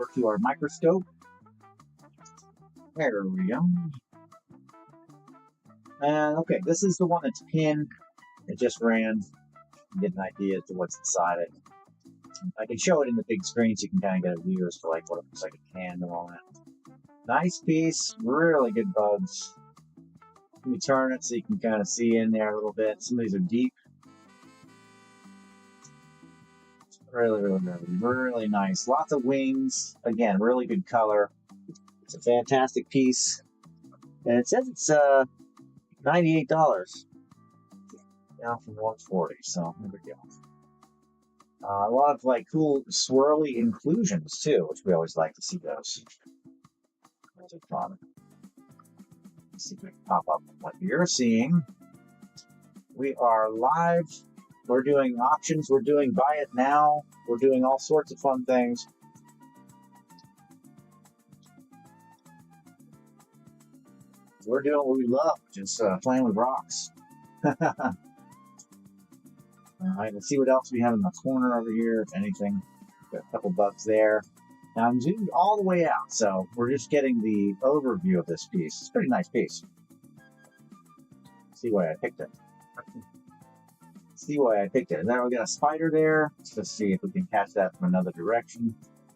over to our microscope. There we go. And okay, this is the one that's pinned. It just ran. Get an idea as to what's inside it. I can show it in the big screen so you can kind of get a view as to like what it looks like a can and all that. Nice piece, really good bugs. Let me turn it so you can kind of see in there a little bit. Some of these are deep. Really nice. Lots of wings. Again, really good color. It's a fantastic piece. And it says it's $98. Down from $140. So there we go. A lot of like cool swirly inclusions too, which we always like to see those. Those are fun. Let's see if we can pop up what you're seeing. We are live. We're doing auctions. We're doing buy it now. We're doing all sorts of fun things. We're doing what we love, just playing with rocks. All right, let's see what else we have in the corner over here, if anything. Got a couple bugs there. Now I'm zoomed all the way out, so we're just getting the overview of this piece. It's a pretty nice piece. See why I picked it. See why I picked it. And then we got a spider there. Let's see if we can catch that from another direction.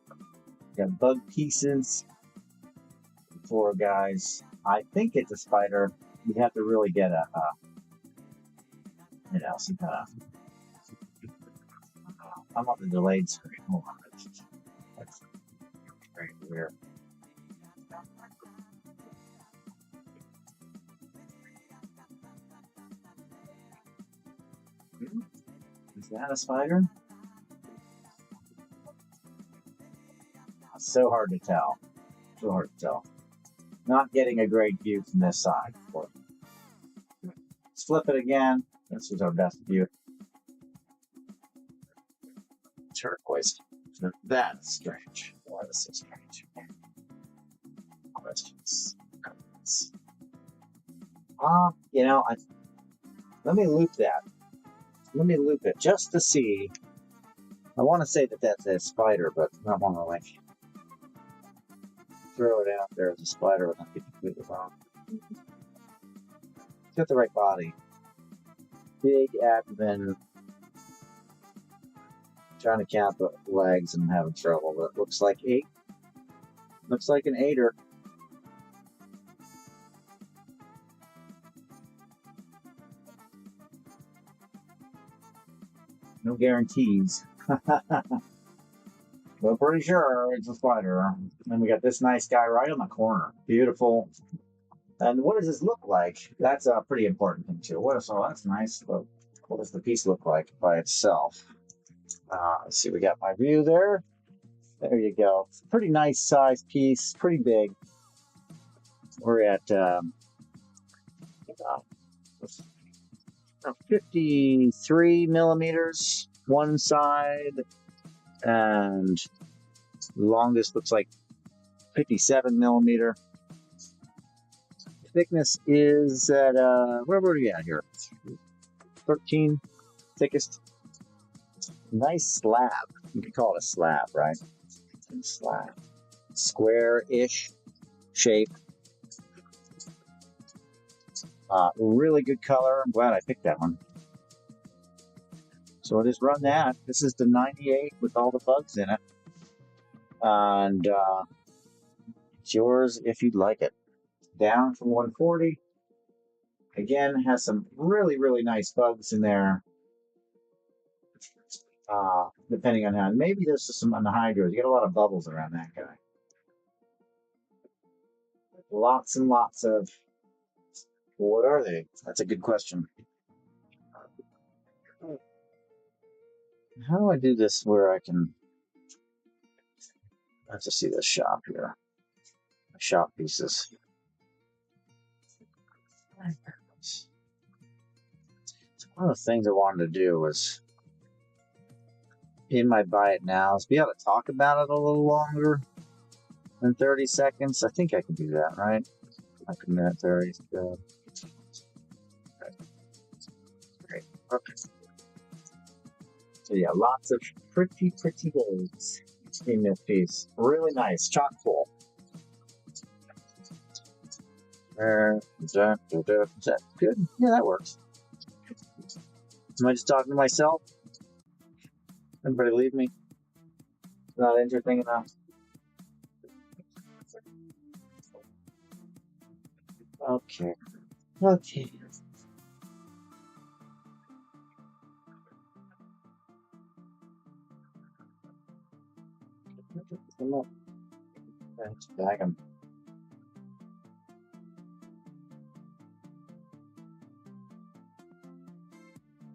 We got bug pieces. Four guys. I think it's a spider. You'd have to really get a some kind of. I'm on the delayed screen. Hold on. That's very weird. Is that a spider? It's so hard to tell. So hard to tell. Not getting a great view from this side. Let's flip it again. This is our best view. Turquoise. That's strange. Why is this so strange? Questions. Let me loop that. Let me loop it just to see. I want to say that that's a spider, but I want to like throw it out there as a spider without getting completely wrong. It's got the right body. Big abdomen. Trying to count the legs and I'm having trouble, but it looks like 8. Looks like an 8er. No guarantees. But pretty sure it's a spider. And we got this nice guy right on the corner. Beautiful. And what does this look like? That's a pretty important thing too. That's nice. But what does the piece look like by itself? Let's see, we got my view there. There you go. Pretty nice size piece, pretty big. We're at 53 millimeters one side, and longest looks like 57 millimeter. Thickness is at where were we at here? 13 thickest. Nice slab. You could call it a slab, right? Slab. Square-ish shape. Really good color. I'm glad I picked that one. So I'll just run that. This is the 98 with all the bugs in it. And it's yours if you'd like it. Down from 140. Again, has some really, really nice bugs in there. Depending on how, maybe there's just some anhydrous. You get a lot of bubbles around that guy. Lots and lots of. What are they? That's a good question. How do I do this where I can? I have to see this shop here. Shop pieces. So one of the things I wanted to do was. In my buy it now is be able to talk about it a little longer than 30 seconds. I think I can do that, right? Like a minute 30 is good. Great. Okay. So yeah, lots of pretty bugs. Seen this piece. Really nice. Chock full. Is that good? Yeah, that works. Am I just talking to myself? Everybody leave me? Not interesting enough. Okay. Okay. Come on. Let's bag them.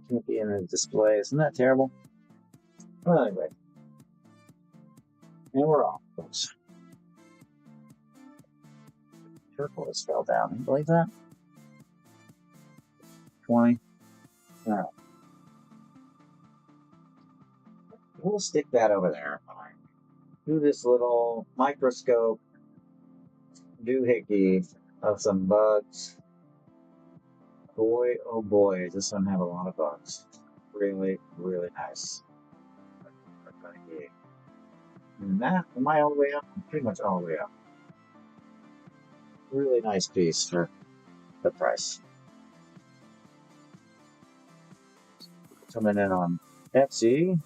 Can't be in the display. Isn't that terrible? Well, anyway. And we're off, folks. Turquoise fell down. Can you believe that? 20. All right. We'll stick that over there. Do this little microscope doohickey of some bugs. Boy, oh boy, does this one have a lot of bugs. Really, really nice. And that, am I all the way up? I'm pretty much all the way up. Really nice piece for the price. Coming in on Etsy.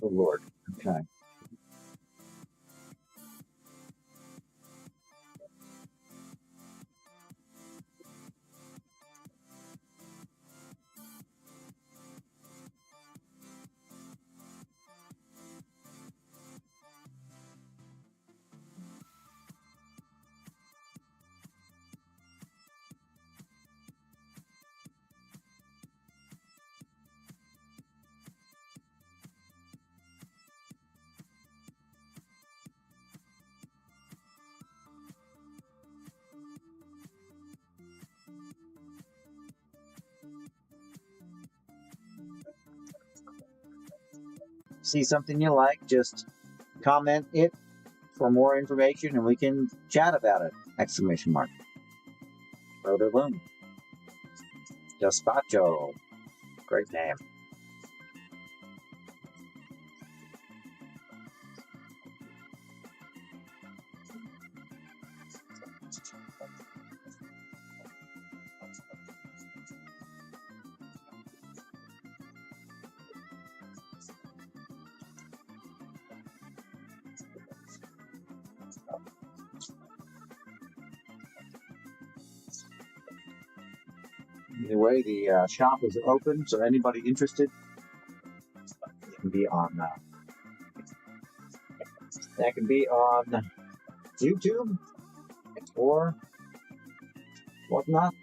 Oh Lord. Okay. See something you like, just comment it for more information and we can chat about it. Exclamation mark. Rotorloom. Despacho. Great name. Anyway, the shop is open, so anybody interested can be on. That can be on YouTube or whatnot,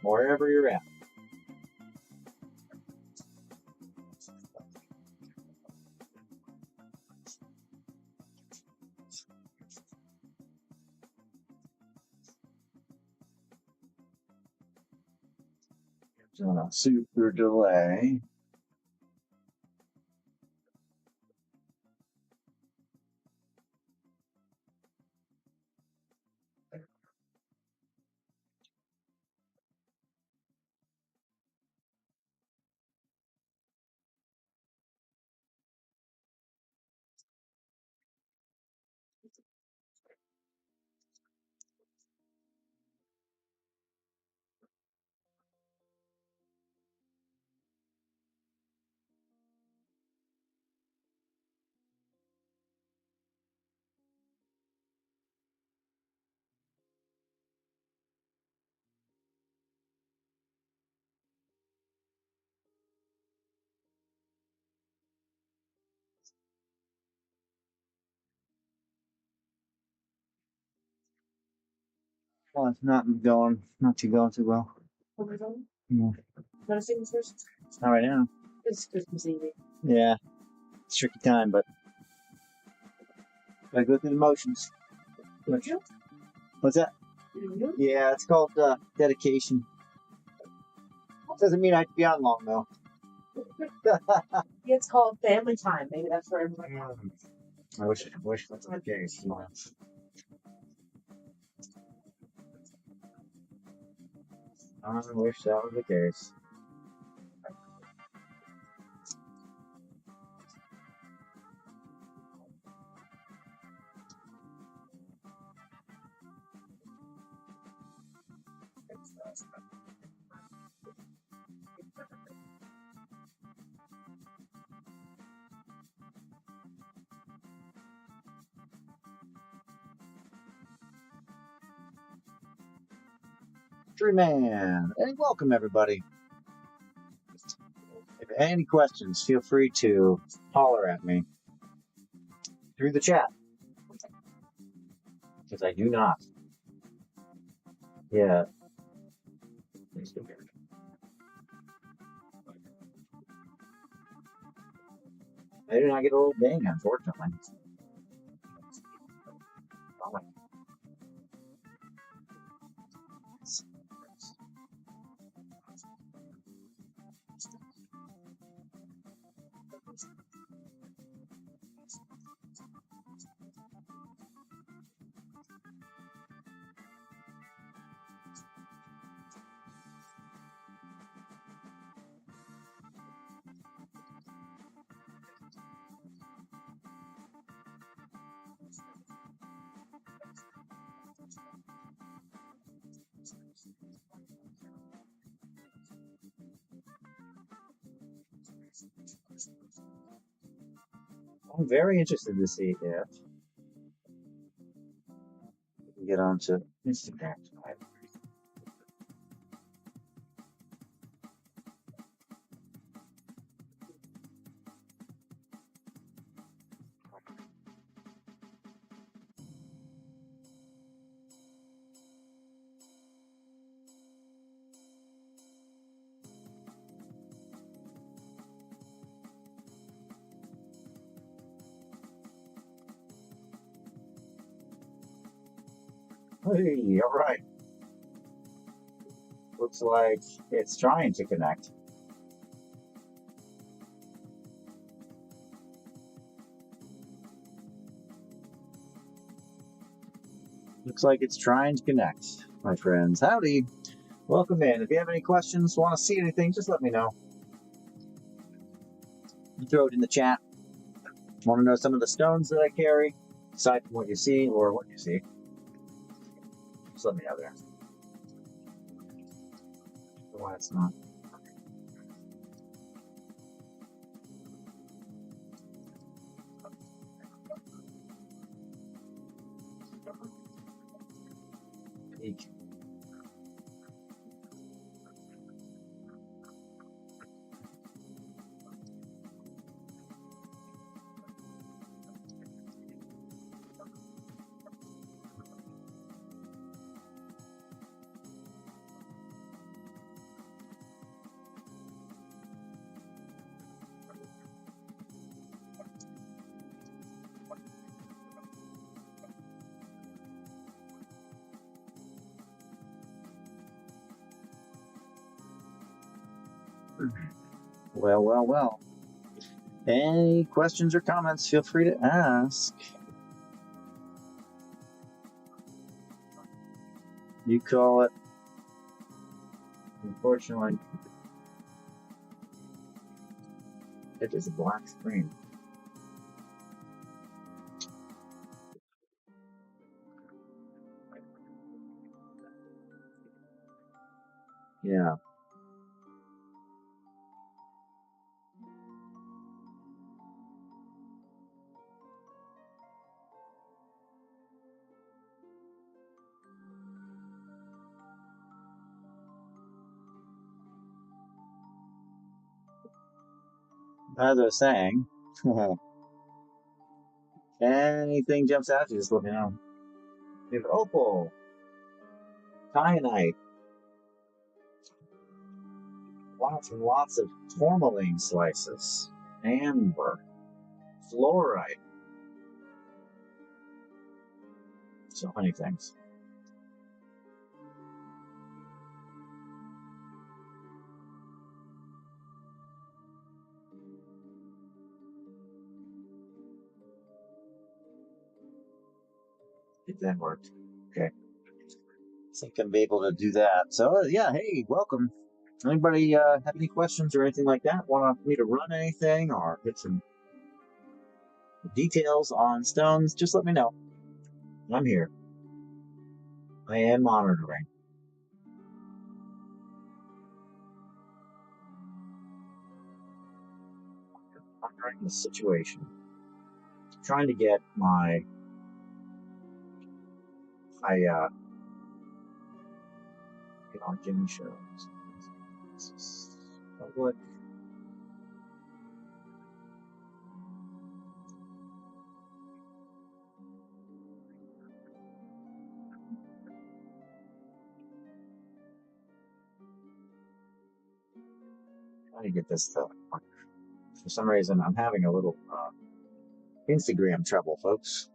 wherever you're at. Super delay. Well, it's not going too well. No. Want to sing first? Not right now. It's Christmas Eve. Yeah, it's a tricky time, but gotta go through the motions. What's that? Yeah, it's called dedication. Doesn't mean I have to be on long though. It's called family time. Maybe that's where everybody. I wish that's the case. I wish that was the case. True man, and welcome everybody. If you have any questions, feel free to holler at me through the chat, because I do not. Yeah. I do not get a little ding, unfortunately. I'm very interested to see if we can get onto Instagram tonight. Hey, all right. Looks like it's trying to connect. Looks like it's trying to connect, my friends. Howdy. Welcome in. If you have any questions, want to see anything, just let me know. You throw it in the chat. Want to know some of the stones that I carry, aside from what you see or what you see? Just let me know there. Why it's not. Eek. Well, well, well. Any questions or comments, feel free to ask. You call it. Unfortunately, it is a black screen. Yeah. As I was saying, anything jumps out, you just let me know. We have opal, kyanite, lots and lots of tourmaline slices, amber, fluorite. So many things. If that worked. Okay. think I'm able to do that. So yeah, hey, welcome. Anybody have any questions or anything like that? Want me to run anything or get some details on stones? Just let me know. I'm here. I am monitoring. Monitoring the situation. Trying to get my get on Jimmy shows. Public. Trying to get this to work. For some reason, I'm having a little Instagram trouble, folks.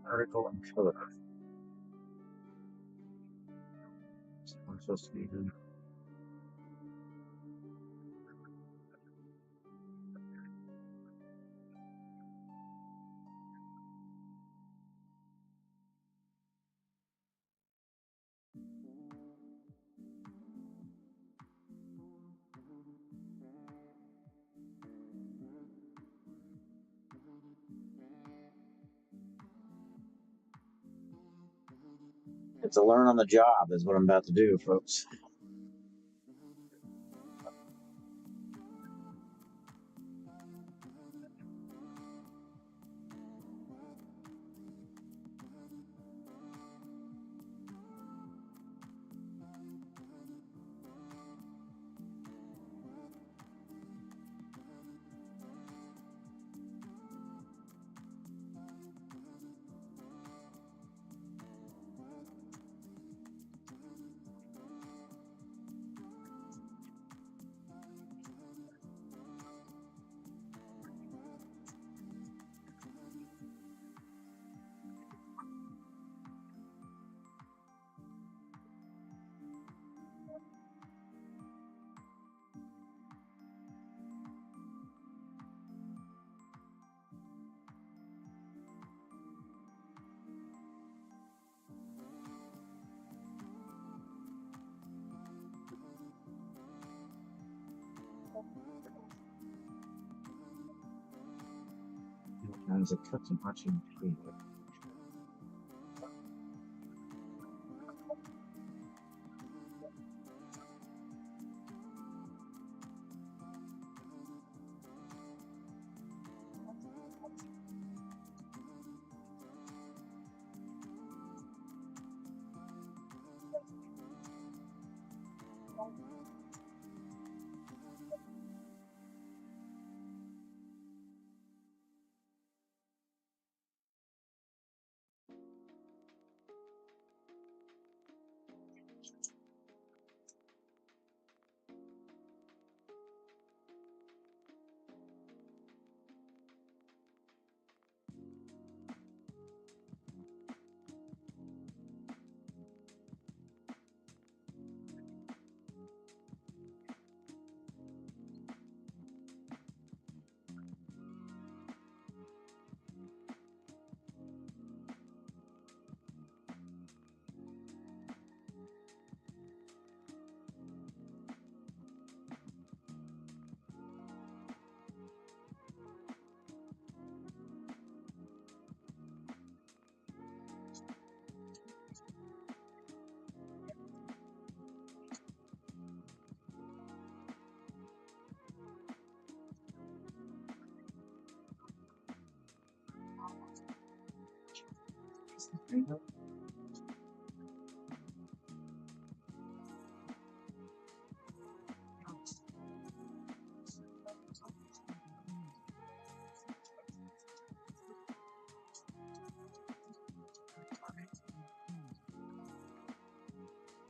Article and color. I'm supposed to be doing. It's a learn on the job, is what I'm about to do, folks. As it cuts and much in between.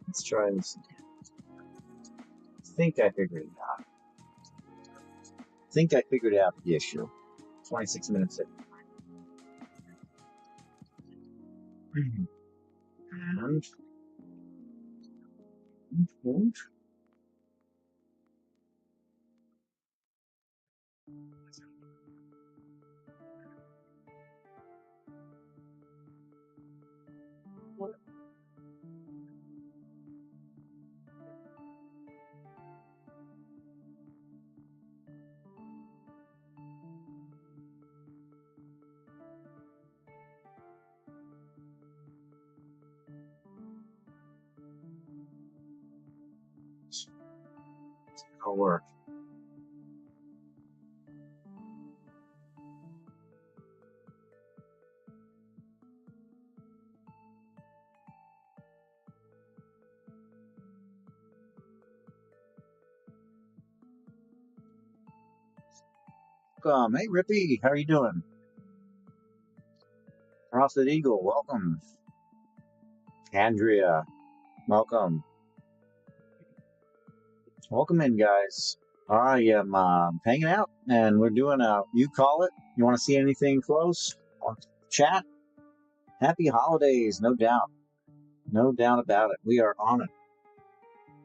Let's try this again. I think I figured it out. I think I figured out the issue. 26 minutes in. And It'll work. Hey, Rippy, how are you doing? Frosted Eagle, welcome. Andrea, welcome. Welcome in, guys. I am hanging out, and we're doing you call it. You want to see anything close? Want to chat? Happy holidays, no doubt. No doubt about it. We are on it.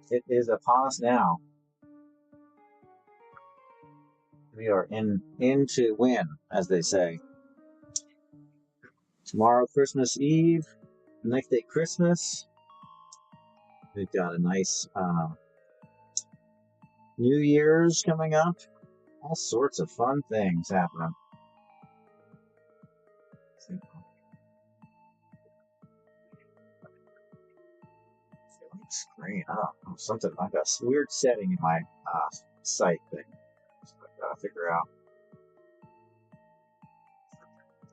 It is upon us now. We are in to win, as they say. Tomorrow, Christmas Eve. The next day, Christmas. We've got a nice New Year's coming up. All sorts of fun things happening. Screen. I don't know. Something like a weird setting in my site thing. So I gotta figure out.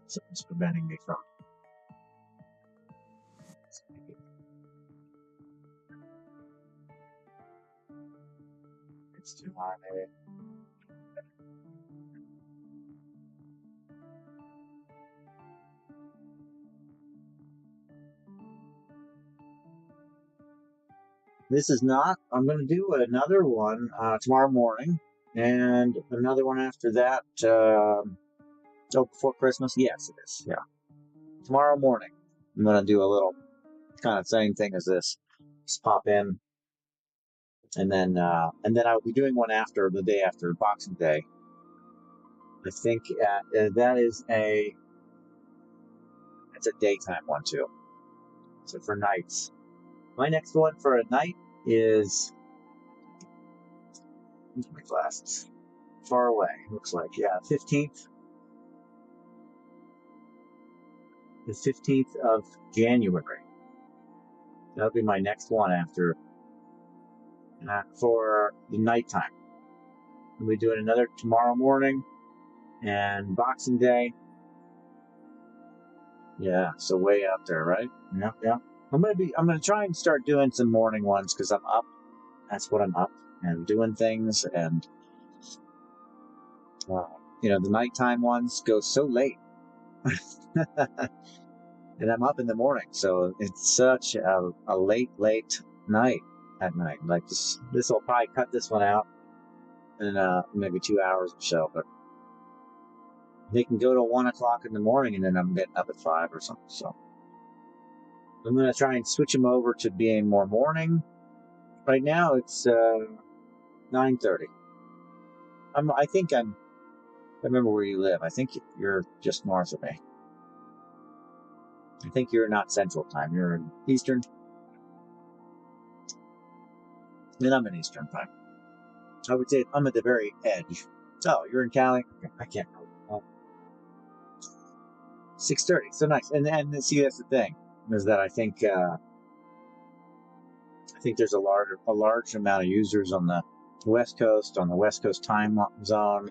Something's preventing me from. It's too high, maybe. This is not. I'm going to do another one tomorrow morning, and another one after that. Before Christmas? Yes, it is. Yeah, tomorrow morning. I'm going to do a little kind of same thing as this. Just pop in, and then I'll be doing one after the day after Boxing Day. I think that is it's a daytime one too. So for nights, my next one for a night is my glasses. Far away, looks like. Yeah, 15th. The 15th of January. That'll be my next one after for the nighttime. We'll be doing another tomorrow morning and Boxing Day. Yeah, so way out there, right? Yeah. I'm gonna try and start doing some morning ones because I'm up. That's what I'm up and doing things, and the nighttime ones go so late. And I'm up in the morning, so it's such a late night at night. Like this will probably cut this one out in maybe 2 hours or so, but they can go to 1 o'clock in the morning, and then I'm getting up at 5 or something. So I'm gonna try and switch them over to being more morning. Right now it's 9:30. I remember where you live. I think you're just north of me. I think you're not Central Time. You're in Eastern. And I'm in Eastern Time. I would say I'm at the very edge. Oh, you're in Cali? I can't remember. 6:30. So nice. And see, that's the thing, is that I think there's a large amount of users on the West Coast time zone,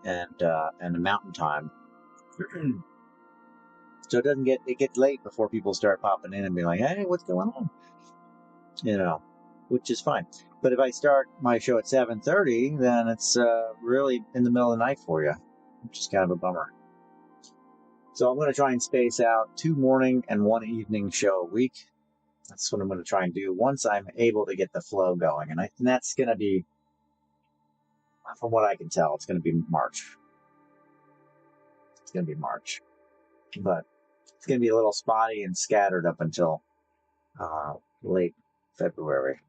and the Mountain Time. So it gets late before people start popping in and be like, hey, what's going on? Which is fine. But if I start my show at 7:30, then it's really in the middle of the night for you, which is kind of a bummer. So I'm going to try and space out 2 morning and 1 evening show a week. That's what I'm going to try and do once I'm able to get the flow going. And that's going to be, from what I can tell, it's going to be March. It's going to be March. But it's going to be a little spotty and scattered up until late February.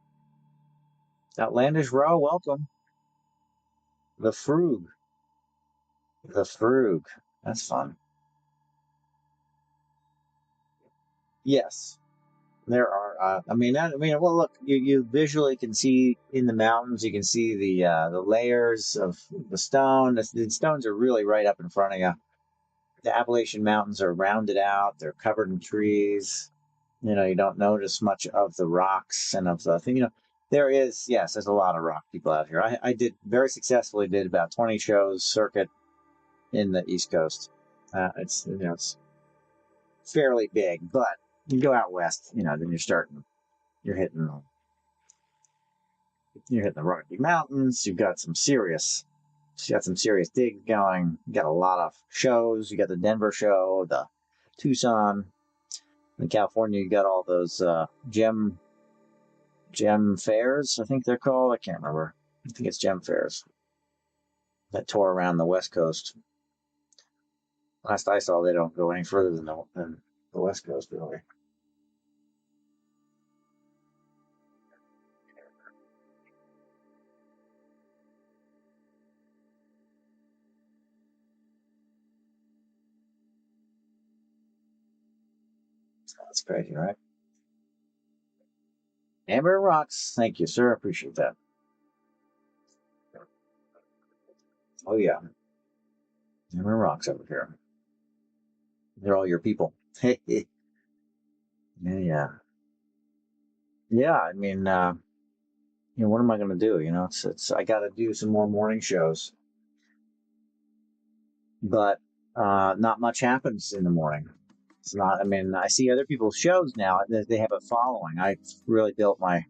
Outlandish Row, welcome. The Frug. That's fun. Yes, there are. Well, look, you visually can see in the mountains. You can see the layers of the stone. The stones are really right up in front of you. The Appalachian Mountains are rounded out. They're covered in trees. You don't notice much of the rocks and of the thing. There is, yes, there's a lot of rock people out here. I did very successfully did about 20 shows circuit in the East Coast. It's it's fairly big, but you go out west, then you're hitting the Rocky Mountains. You got some serious digs going. You got a lot of shows. You got the Denver show, the Tucson. In California, you got all those gem fairs, I think they're called. I can't remember. I think it's gem fairs that tour around the West Coast. Last I saw, they don't go any further than the West Coast, really. That's crazy, right? Amber Rocks. Thank you, sir. Appreciate that. Oh, yeah. Amber Rocks over here. They're all your people. Yeah. Yeah, I mean, what am I going to do? It's I got to do some more morning shows, but not much happens in the morning. It's not. I mean, I see other people's shows now. They have a following. I really built my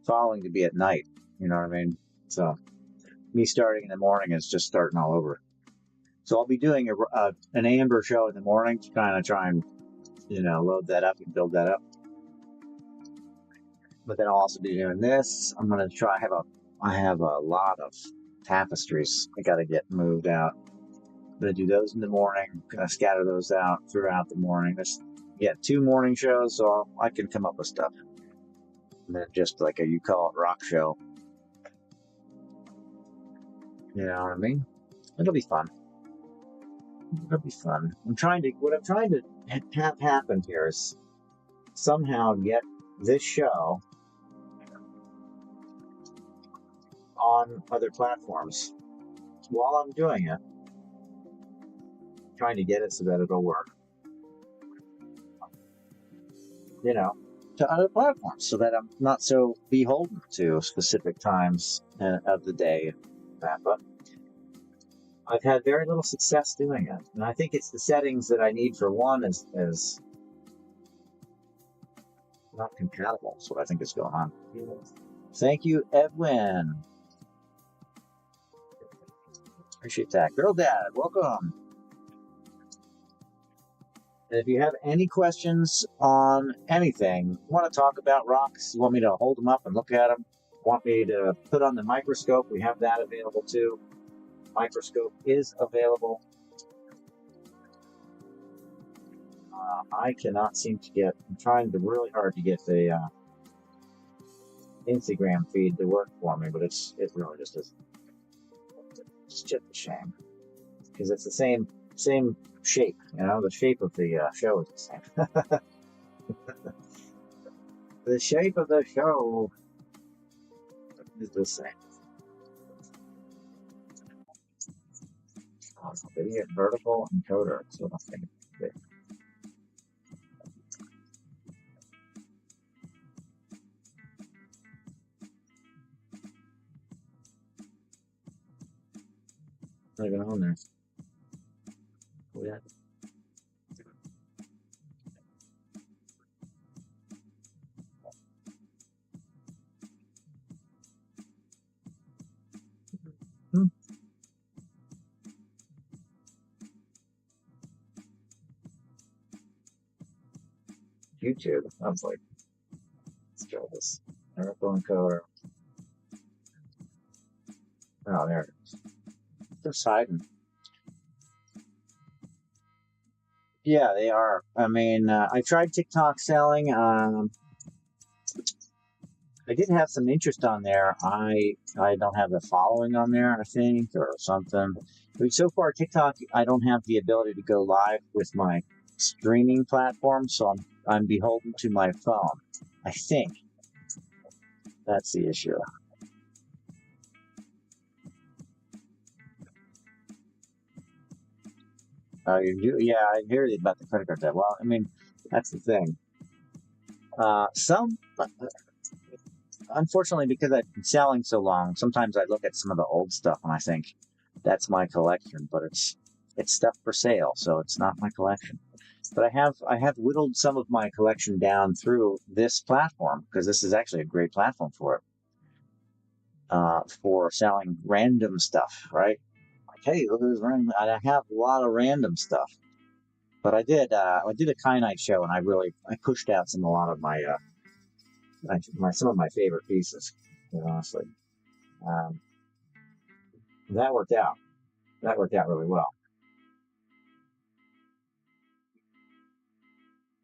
following to be at night. You know what I mean? So me starting in the morning is just starting all over. So I'll be doing an Amber show in the morning to kind of try and load that up and build that up. But then I'll also be doing this. I'm gonna try. I have a lot of tapestries I got to get moved out. I'm gonna do those in the morning. Gonna scatter those out throughout the morning. There's 2 morning shows, so I can come up with stuff. And then just like you call it rock show. You know what I mean? It'll be fun. It'll be fun. What I'm trying to have happen here is somehow get this show on other platforms while I'm doing it. Trying to get it so that it'll work. To other platforms so that I'm not so beholden to specific times of the day. But I've had very little success doing it. And I think it's the settings that I need for one is not compatible. That's what I think is going on. Thank you, Edwin. Appreciate that. Girl Dad, welcome. And if you have any questions on anything, want to talk about rocks, you want me to hold them up and look at them, want me to put on the microscope, we have that available too. Microscope is available. I cannot seem to I'm trying really hard to get the Instagram feed to work for me, but it really just isn't. It's just a shame because it's the same shape. The shape of the show is the same. The shape of the show is the same. Video vertical encoder. So I think not even on there. Yeah. YouTube. I was like, let's try this. Vertical encoder. Oh, there it is. Just hiding. Yeah, they are. I mean, I tried TikTok selling. I did have some interest on there. I don't have the following on there, I think, or something. But so far, TikTok, I don't have the ability to go live with my streaming platform, so I'm beholden to my phone. I think that's the issue. You do? Yeah, I hear about the credit card debt. Well, I mean, that's the thing. unfortunately, because I've been selling so long, sometimes I look at some of the old stuff and I think that's my collection, but it's stuff for sale, so it's not my collection. But I have whittled some of my collection down through this platform because this is actually a great platform for selling random stuff, right? Like, hey, look at this random. And I have a lot of random stuff. But I did a kyanite show, and I pushed out a lot of my some of my favorite pieces. Honestly, um, that worked out. That worked out really well.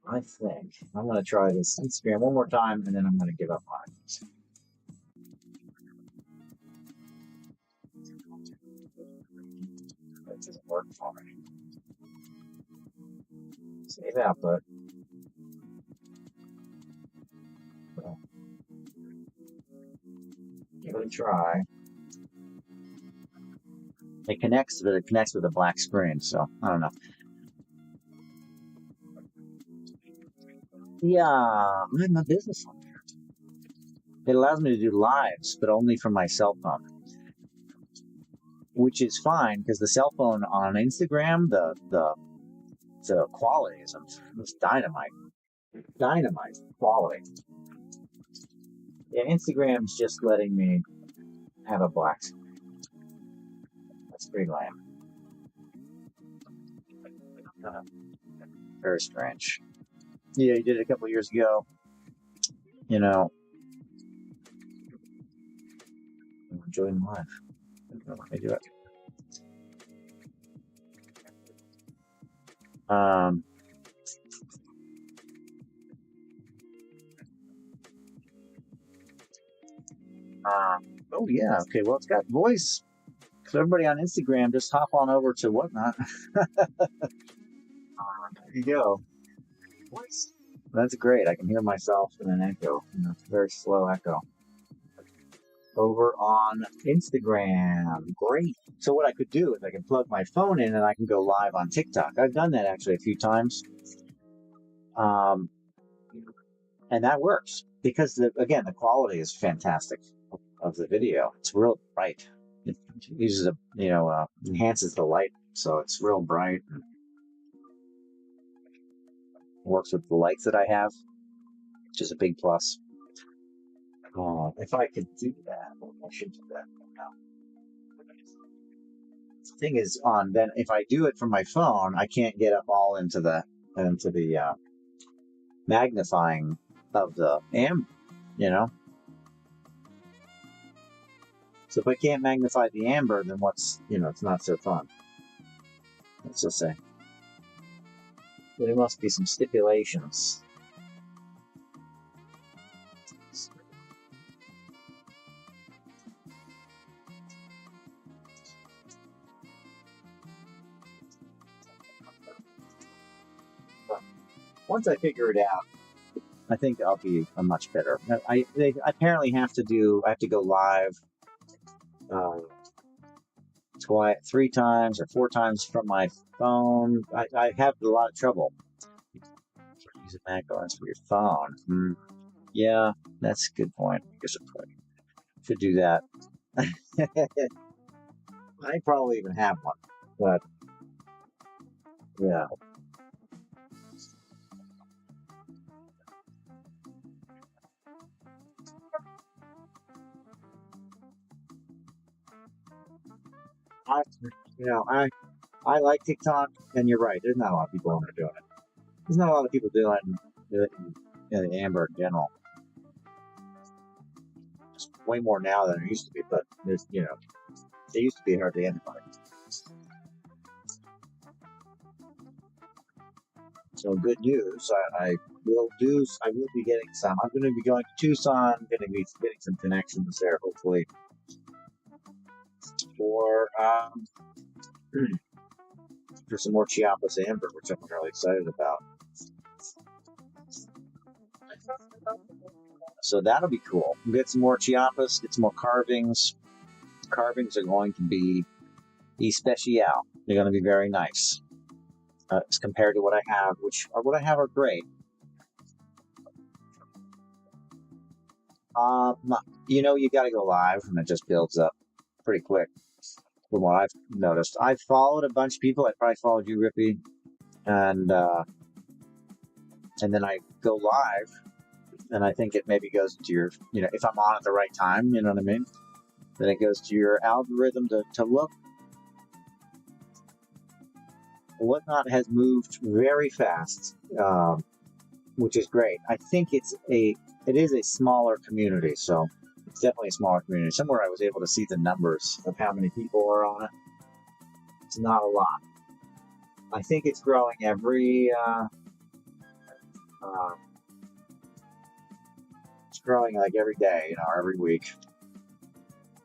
I think I'm going to try this Instagram one more time, and then I'm going to give up on it. That doesn't work for me. Save output. Well, give it a try. It connects, but it connects with a black screen, so I don't know. Yeah, I have my business on there. It allows me to do lives, but only from my cell phone, which is fine because the cell phone on Instagram, the quality is dynamite, dynamite quality. Yeah, Instagram's just letting me have a black screen. That's pretty lame. Very strange. Yeah, he did it a couple years ago. I'm enjoying life. I don't know how to do it. Oh yeah, okay. Well, it's got voice. So everybody on Instagram, just hop on over to Whatnot. There you go. Voice. That's great. I can hear myself in an echo. It's a very slow echo. Over on Instagram. Great. So what I could do is I can plug my phone in and I can go live on TikTok. I've done that actually a few times. And that works because again, the quality is fantastic of the video. It's real bright. It uses enhances the light, so it's real bright. Works with the lights that I have, which is a big plus. If I could do that, I should do that now. The thing is, then if I do it from my phone, I can't get up all into the magnifying of the amber, So if I can't magnify the amber, then it's not so fun. Let's just say. But there must be some stipulations. Once I figure it out, I think I'll be a much better. I apparently have to go live 3 times or 4 times from my phone. I have a lot of trouble. Use a Mac OS for your phone. Yeah, that's a good point. I guess I should do that. I probably even have one, but yeah. I like TikTok, and you're right. There's not a lot of people on there doing it. There's not a lot of people doing Amber in general. There's way more now than there used to be, but they used to be hard to identify. So good news. I will be getting some. I'm going to be going to Tucson. I'm going to be getting some connections there, hopefully, for some more Chiapas amber, which I'm really excited about. So that'll be cool. We'll get some more Chiapas, get some more carvings. Carvings are going to be especial. They're going to be very nice as compared to what I have, what I have are great. You got to go live, and it just builds up pretty quick. From what I've noticed, I've followed a bunch of people. I probably followed you, Rippy, and then I go live, and I think it maybe goes to your, if I'm on at the right time, you know what I mean? Then it goes to your algorithm to look. Whatnot has moved very fast, which is great. I think it is a smaller community, so it's definitely a smaller community. Somewhere I was able to see the numbers of how many people are on it. It's not a lot. I think it's growing it's growing like every day, or every week,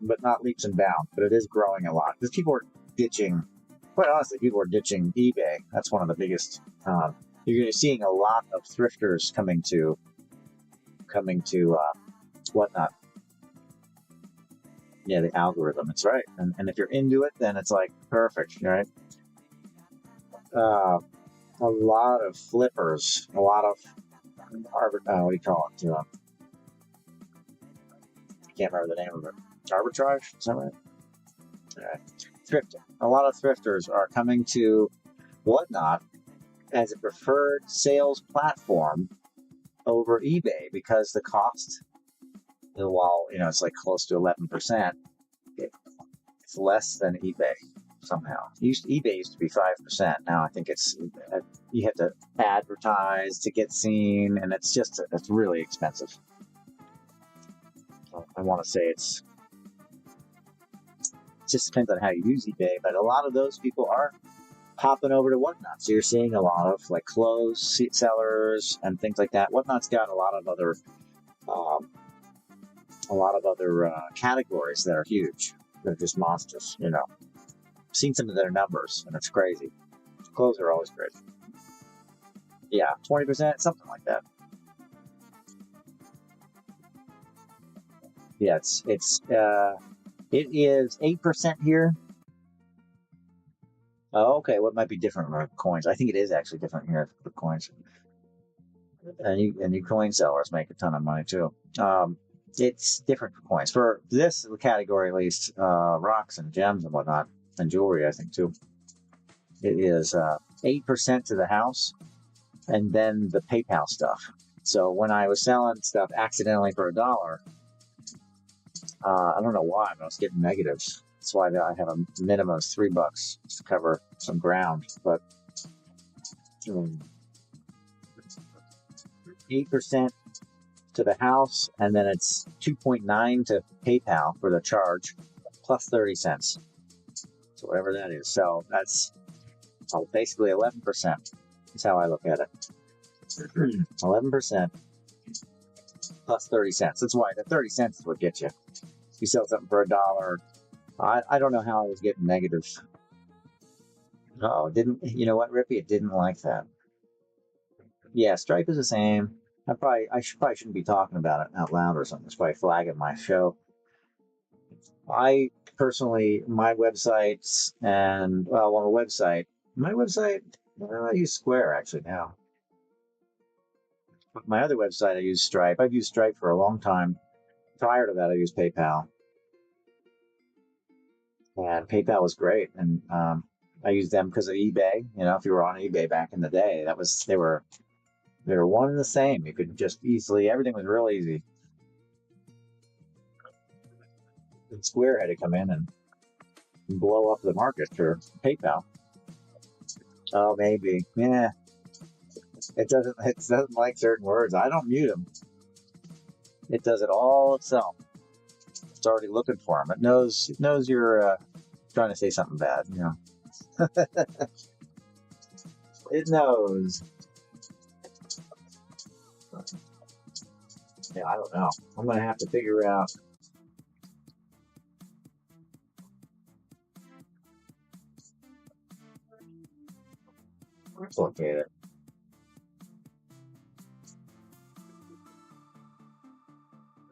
but not leaps and bounds. But it is growing a lot because people are ditching. Quite honestly, people are ditching eBay. That's one of the biggest. You're seeing a lot of thrifters coming to Whatnot. Yeah, the algorithm. It's right, and if you're into it, then it's like perfect, right? A lot of flippers, a lot of what do you call it? I can't remember the name of it. Arbitrage, is that right? Thrifting. A lot of thrifters are coming to Whatnot as a preferred sales platform over eBay because the cost, while it's like close to 11%, it's less than eBay somehow. eBay used to be 5%. Now I think you have to advertise to get seen, and it's really expensive. I want to say it just depends on how you use eBay, but a lot of those people are popping over to Whatnot. So you're seeing a lot of like clothes sellers and things like that. Whatnot's got a lot of other categories that are huge. They're just monsters, I've seen some of their numbers, and it's crazy. Clothes are always crazy. Yeah, 20%, something like that. Yeah, it is 8% here. Oh, okay. What might be different for coins? I think it is actually different here for coins. And you coin sellers make a ton of money too. It's different for coins. For this category, at least, rocks and gems and whatnot, and jewelry, I think too. It is 8% to the house, and then the PayPal stuff. So when I was selling stuff accidentally for $1, I don't know why, but I was getting negatives. That's why I have a minimum of $3 to cover some ground. But 8% to the house, and then it's 2.9 to PayPal for the charge, plus 30 cents. So whatever that is. So that's basically 11%. Is how I look at it. 11% plus 30 cents. That's why the 30 cents is what gets you. You sell something for $1. I don't know how I was getting negatives. You know what, Rippy? It didn't like that. Yeah, Stripe is the same. I probably shouldn't be talking about it out loud or something. It's probably flagging my show. I personally, my websites and my website, I use Square actually now. But my other website, I use Stripe. I've used Stripe for a long time. Prior to that, I used PayPal. And PayPal was great. And I used them because of eBay. If you were on eBay back in the day, they were one and the same. You could just everything was real easy. And Square had to come in and blow up the market for PayPal. Oh, maybe. Yeah. It doesn't like certain words. I don't mute them. It does it all itself. It's already looking for them. It knows you're trying to say something bad. It knows. Yeah, I don't know. I'm gonna have to figure out. Let's look at it.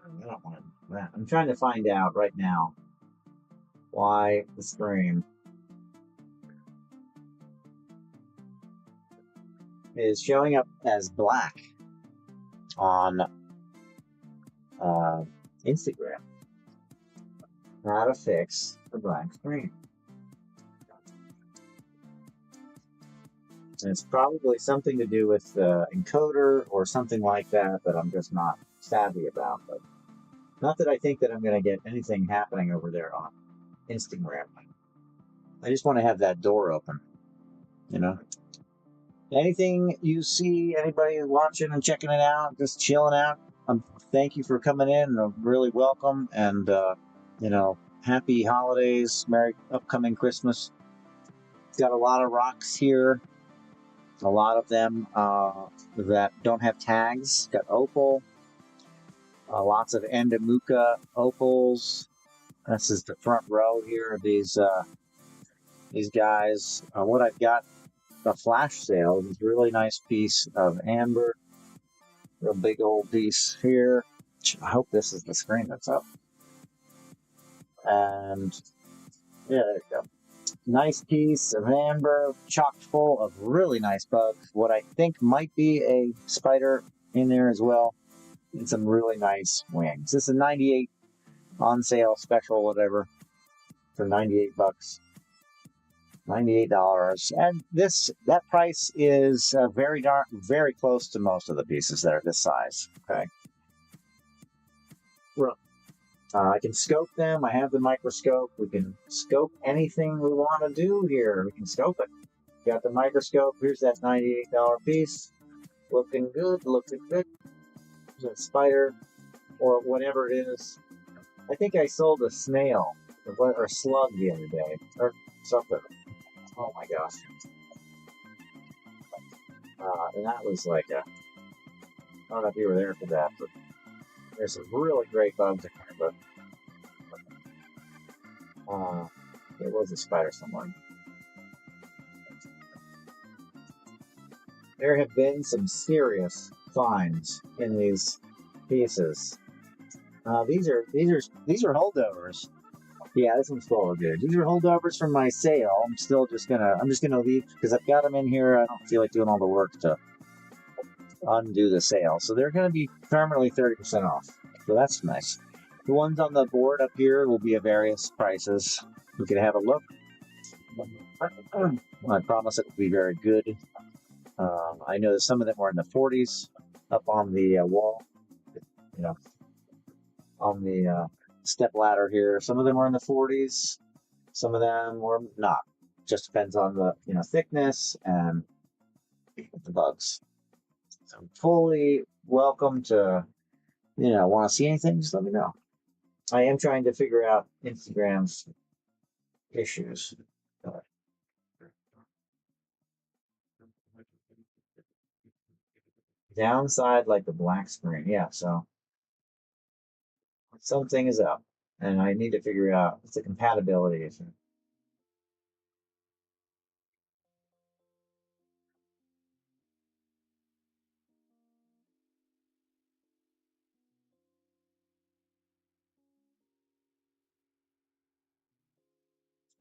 I don't want that. I'm trying to find out right now why the screen is showing up as black on Instagram. How to fix the black screen. And it's probably something to do with the encoder or something like that that I'm just not savvy about. But not that I think that I'm going to get anything happening over there on Instagram. I just want to have that door open, you know. Anything you see, anybody watching and checking it out, just chilling out, thank you for coming in. Really welcome, and happy holidays, merry upcoming Christmas. Got a lot of rocks here. A lot of them that don't have tags. Got opal. Lots of Endamuka opals. This is the front row here of these guys. What I've got, the flash sale, is a really nice piece of amber. Real big old piece here. I hope this is the screen that's up. And yeah, there you go. Nice piece of amber, chock full of really nice bugs. What I think might be a spider in there as well. And some really nice wings. This is 98 on sale, special, whatever, for $98. $98. And that price is very close to most of the pieces that are this size. Okay. I can scope them. I have the microscope. We can scope anything we want to do here. We can scope it. Got the microscope. Here's that $98 piece. Looking good. There's a spider or whatever it is. I think I sold a snail or a slug the other day or something. Oh my gosh. And that was like I don't know if you were there for that, but there's some really great bugs in here, but there was a spider somewhere. There have been some serious finds in these pieces. These are holdovers. Yeah, this one's full of good. These are holdovers from my sale. I'm just gonna leave because I've got them in here. I don't feel like doing all the work to undo the sale, so they're gonna be permanently 30% off. So that's nice. The ones on the board up here will be at various prices. We can have a look. I promise it will be very good. I know that some of them were in the 40s up on the wall, on the step ladder here. Some of them were in the 40s. Some of them were not. Just depends on the thickness and the bugs. So fully welcome to want to see anything, just let me know. I am trying to figure out Instagram's issues. Downside like the black screen. Yeah, so something is up and I need to figure out it's a compatibility issue.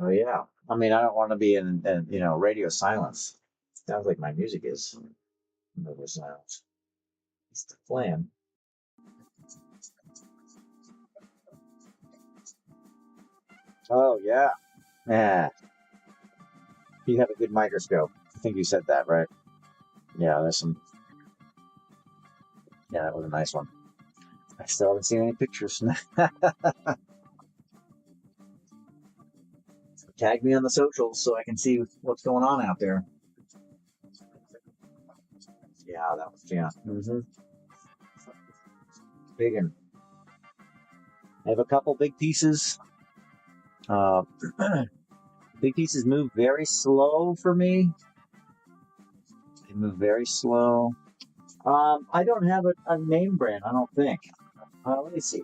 Oh yeah. I mean, I don't want to be in radio silence. Sounds like my music is radio silence. It's the plan. Oh yeah. Yeah. You have a good microscope. I think you said that, right? Yeah, there's some. Yeah, that was a nice one. I still haven't seen any pictures. Tag me on the socials so I can see what's going on out there. Yeah, that was big one. I have a couple big pieces. Big pieces move very slow for me. They move very slow. I don't have a name brand, I don't think. Let me see.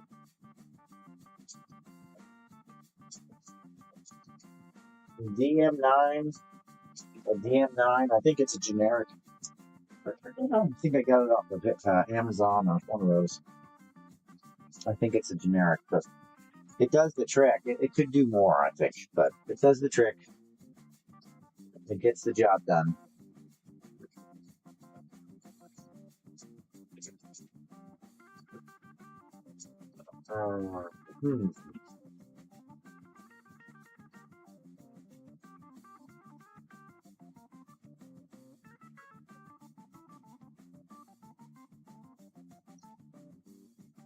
DM9. A DM9. I think it's a generic. I don't think I got it off of Amazon or one of those. I think it's a generic, but it does the trick. It could do more, I think, but it does the trick. It gets the job done. Hmm.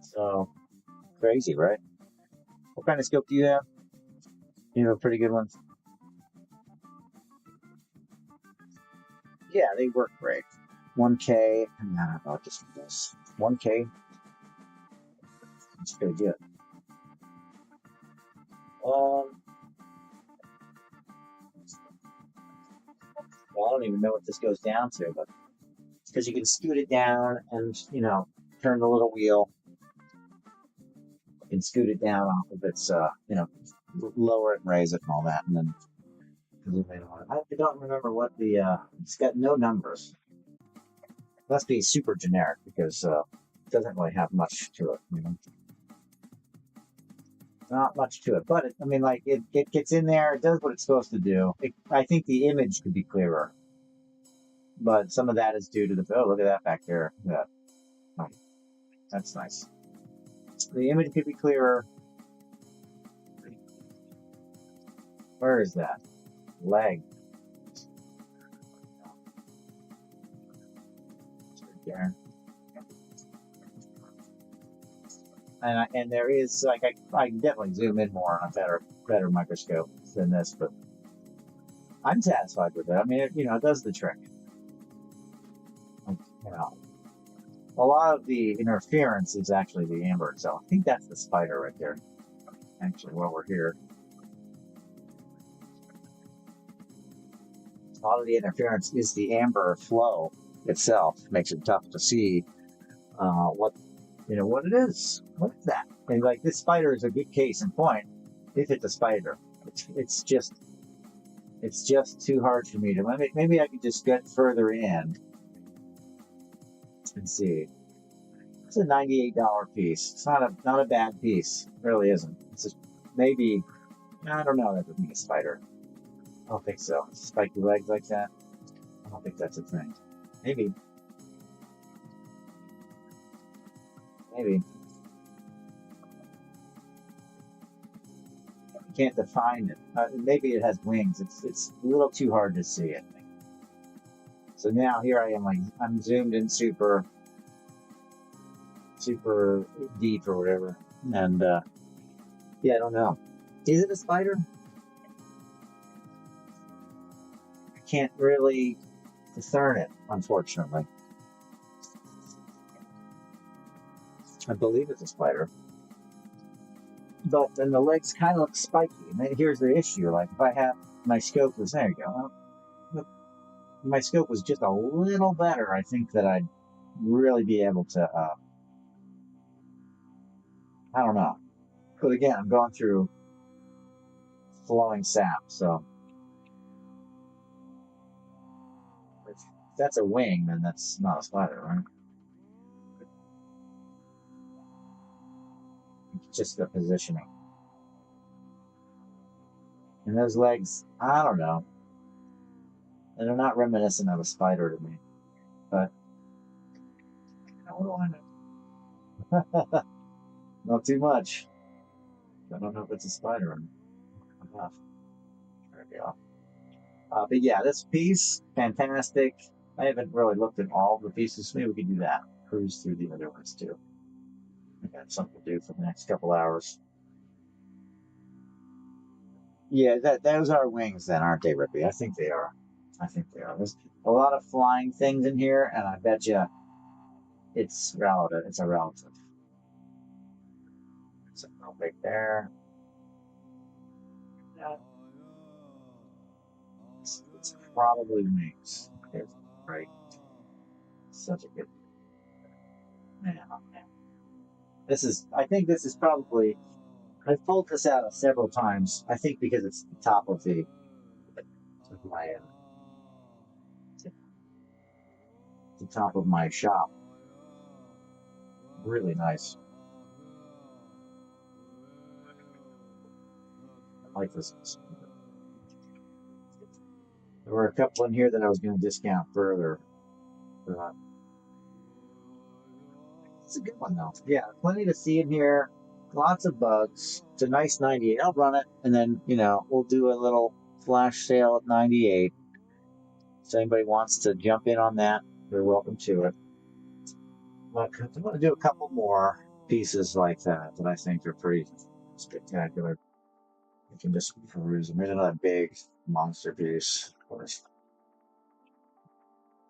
So crazy, right? What kind of scope do you have? You have a pretty good one. Yeah, they work great. 1K. Nah, I'll just do this. 1K. It's pretty good. Um, well, I don't even know what this goes down to, but because you can scoot it down and turn the little wheel and scoot it down off of its lower it and raise it and all that, and then I don't remember what the it's got no numbers. It must be super generic because it doesn't really have much to it. Not much to it, but it gets in there. It does what it's supposed to do. I think the image could be clearer, but some of that is due to the look at that back there. Yeah, oh, that's nice. The image could be clearer. Where is that leg? There. And there is I can definitely zoom in more on a better microscope than this, but I'm satisfied with it. I mean, it does the trick. You know, a lot of the interference is actually the amber itself. I think that's the spider right there. Actually, while we're here, a lot of the interference is the amber flow itself. Makes it tough to see what it is. What is that? And like this spider is a good case in point. If it's a spider, it's just too hard for me to. Maybe I could just get further in and see. It's a $98 piece. It's not a bad piece. It really isn't. It's just maybe I don't know. That would be a spider. I don't think so. Spiky legs like that. I don't think that's a thing. Maybe. Maybe. You can't define it. Maybe it has wings. It's a little too hard to see it. So now here I am, like I'm zoomed in super deep or whatever, and yeah, I don't know. Is it a spider? I can't really discern it, unfortunately. I believe it's a spider. But then the legs kind of look spiky. And then here's the issue. Like if I have my scope was there you go. Well, my scope was just a little better, I think that I'd really be able to I don't know. But again, I'm going through flowing sap, so if that's a wing, then that's not a spider, right? It's just the positioning. And those legs, I don't know. And they're not reminiscent of a spider to me. But what do I know? Not too much. I don't know if it's a spider or not. There we go. But yeah, this piece, fantastic. I haven't really looked at all the pieces. Maybe we could do that. Cruise through the other ones too. I got something to do for the next couple hours. Yeah, those are wings then, aren't they, Rippy? I think they are. I think they are. There's a lot of flying things in here, and I bet you it's relative. It's a relative. So right there. Yeah, it's probably wings. It's right. Such a good man. Oh, man. I think this is probably, I've pulled this out several times. I think because it's the top of the top of my shop. Really nice. I like this. There were a couple in here that I was going to discount further. Uh, it's a good one though. Yeah, plenty to see in here. lots of bugs. It's a nice 98. I'll run it, and then we'll do a little flash sale at 98. So anybody wants to jump in on that, you're welcome to it. But I'm going to do a couple more pieces like that I think are pretty spectacular. You can just peruse them. Here's another big monster piece. Of course,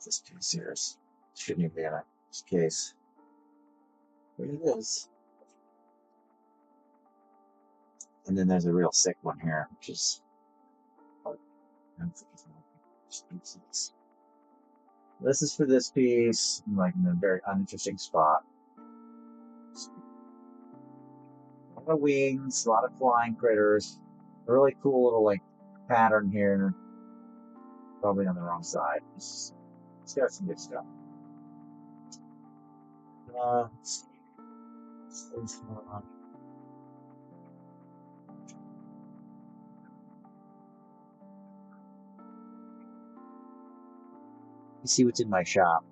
this piece here shouldn't even be in a case. But it is. And then there's a real sick one here, which is this is for this piece, like in a very uninteresting spot. A lot of wings, a lot of flying critters. A really cool little like pattern here. Probably on the wrong side. It's got some good stuff. You see what's in my shop.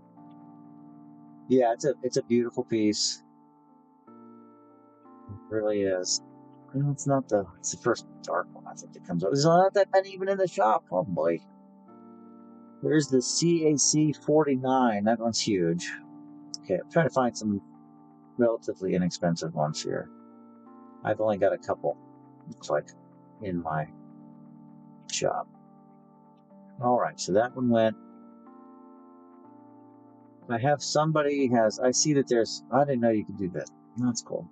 Yeah, it's a beautiful piece. It really is. It's the first dark one I think that comes up. There's not that many even in the shop. Oh boy. There's the CAC 49. That one's huge. Okay, I'm trying to find some relatively inexpensive ones here. I've only got a couple, looks like, in my shop. All right, so that one went. I have somebody has. I see that there's. I didn't know you could do that. That's cool.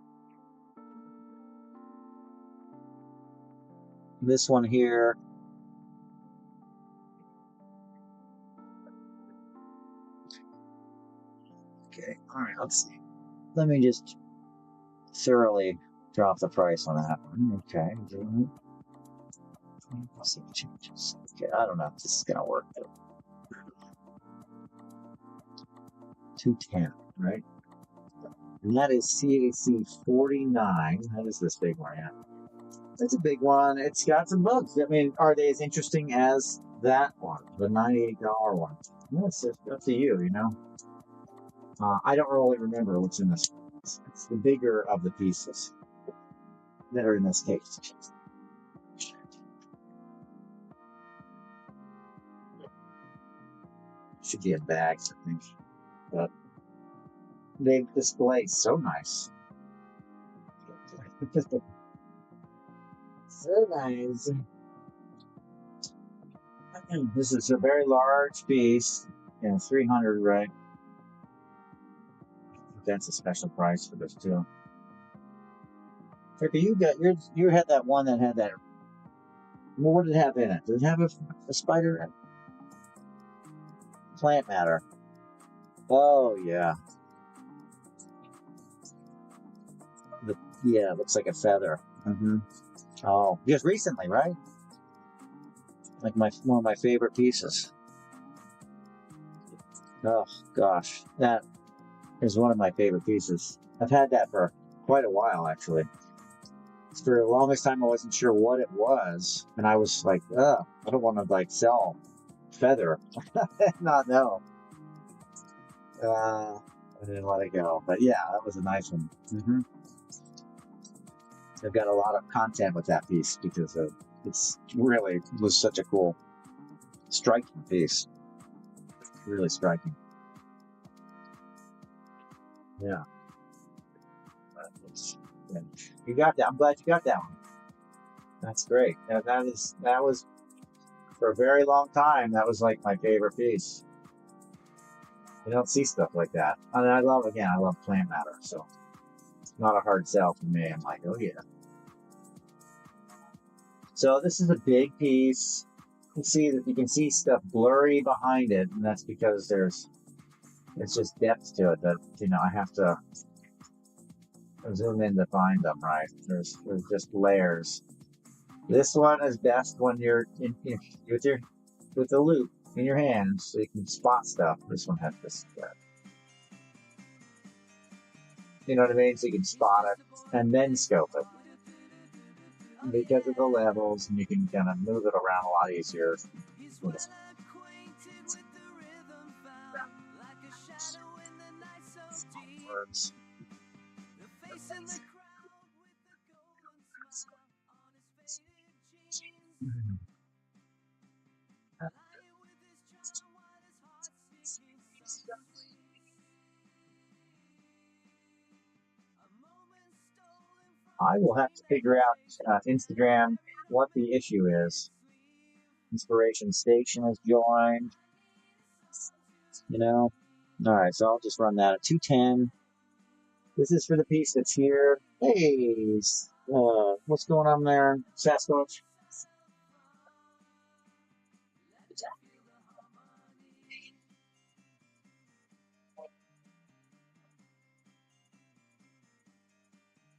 This one here. Okay, all right, let's see. Let me just thoroughly drop the price on that one. Okay. Save changes. Okay, I don't know if this is gonna work though. 210, right? And that is CAC 49. That is this big one, yeah. It's a big one. It's got some bugs. I mean, are they as interesting as that one, the $98 one? That's up to you, I don't really remember what's in this. It's the bigger of the pieces that are in this case. Should be in bags, I think. But they display so nice. So nice. This is a very large piece. 300, right? That's a special price for this too. Ricky, you had that one that had that. Well, what did it have in it? Did it have a spider in it? Plant matter. Oh yeah. Yeah, it looks like a feather. Mm-hmm. Oh, just recently, right? Like one of my favorite pieces. Oh gosh, that is one of my favorite pieces. I've had that for quite a while, actually. For the longest time, I wasn't sure what it was, and I was like, I don't want to sell feather. Not know. I didn't let it go, but yeah, that was a nice one. Mm-hmm. I've got a lot of content with that piece because it's really was such a cool, striking piece. Really striking. Yeah. You got that. I'm glad you got that one. That's great. That was for a very long time. That was like my favorite piece. You don't see stuff like that. And I love plant matter. So it's not a hard sell for me. I'm like, oh yeah. So this is a big piece. You can see stuff blurry behind it, and that's because there's just depth to it that I have to zoom in to find them, right? There's just layers. This one is best when you're with the loop in your hands, so you can spot stuff. This one has this. You know what I mean? So you can spot it and then scope it because of the levels, and you can kind of move it around a lot easier. Words. I will have to figure out Instagram what the issue is. Inspiration Station has joined. You know. All right, so I'll just run that at 210. This is for the piece that's here. Hey, what's going on there, Sasquatch?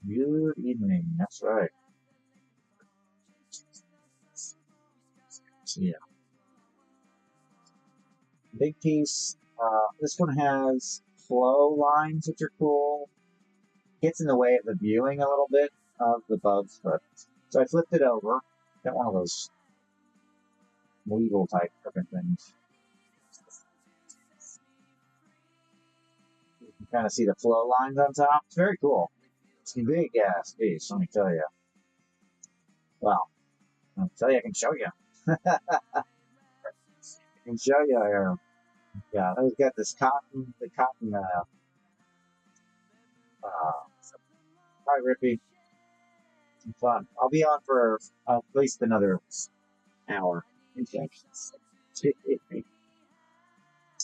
Good evening. That's right. So, yeah, big piece. This one has flow lines, which are cool. Gets in the way of the viewing a little bit of the bugs, but so I flipped it over. Got one of those weevil type looking things. You can kind of see the flow lines on top. It's very cool. It's a big ass piece, let me tell you. Well, I'll tell you, I can show you. I can show you here. Yeah, I've got this the cotton, hi Rippy, some fun. I'll be on for at least another hour. Okay.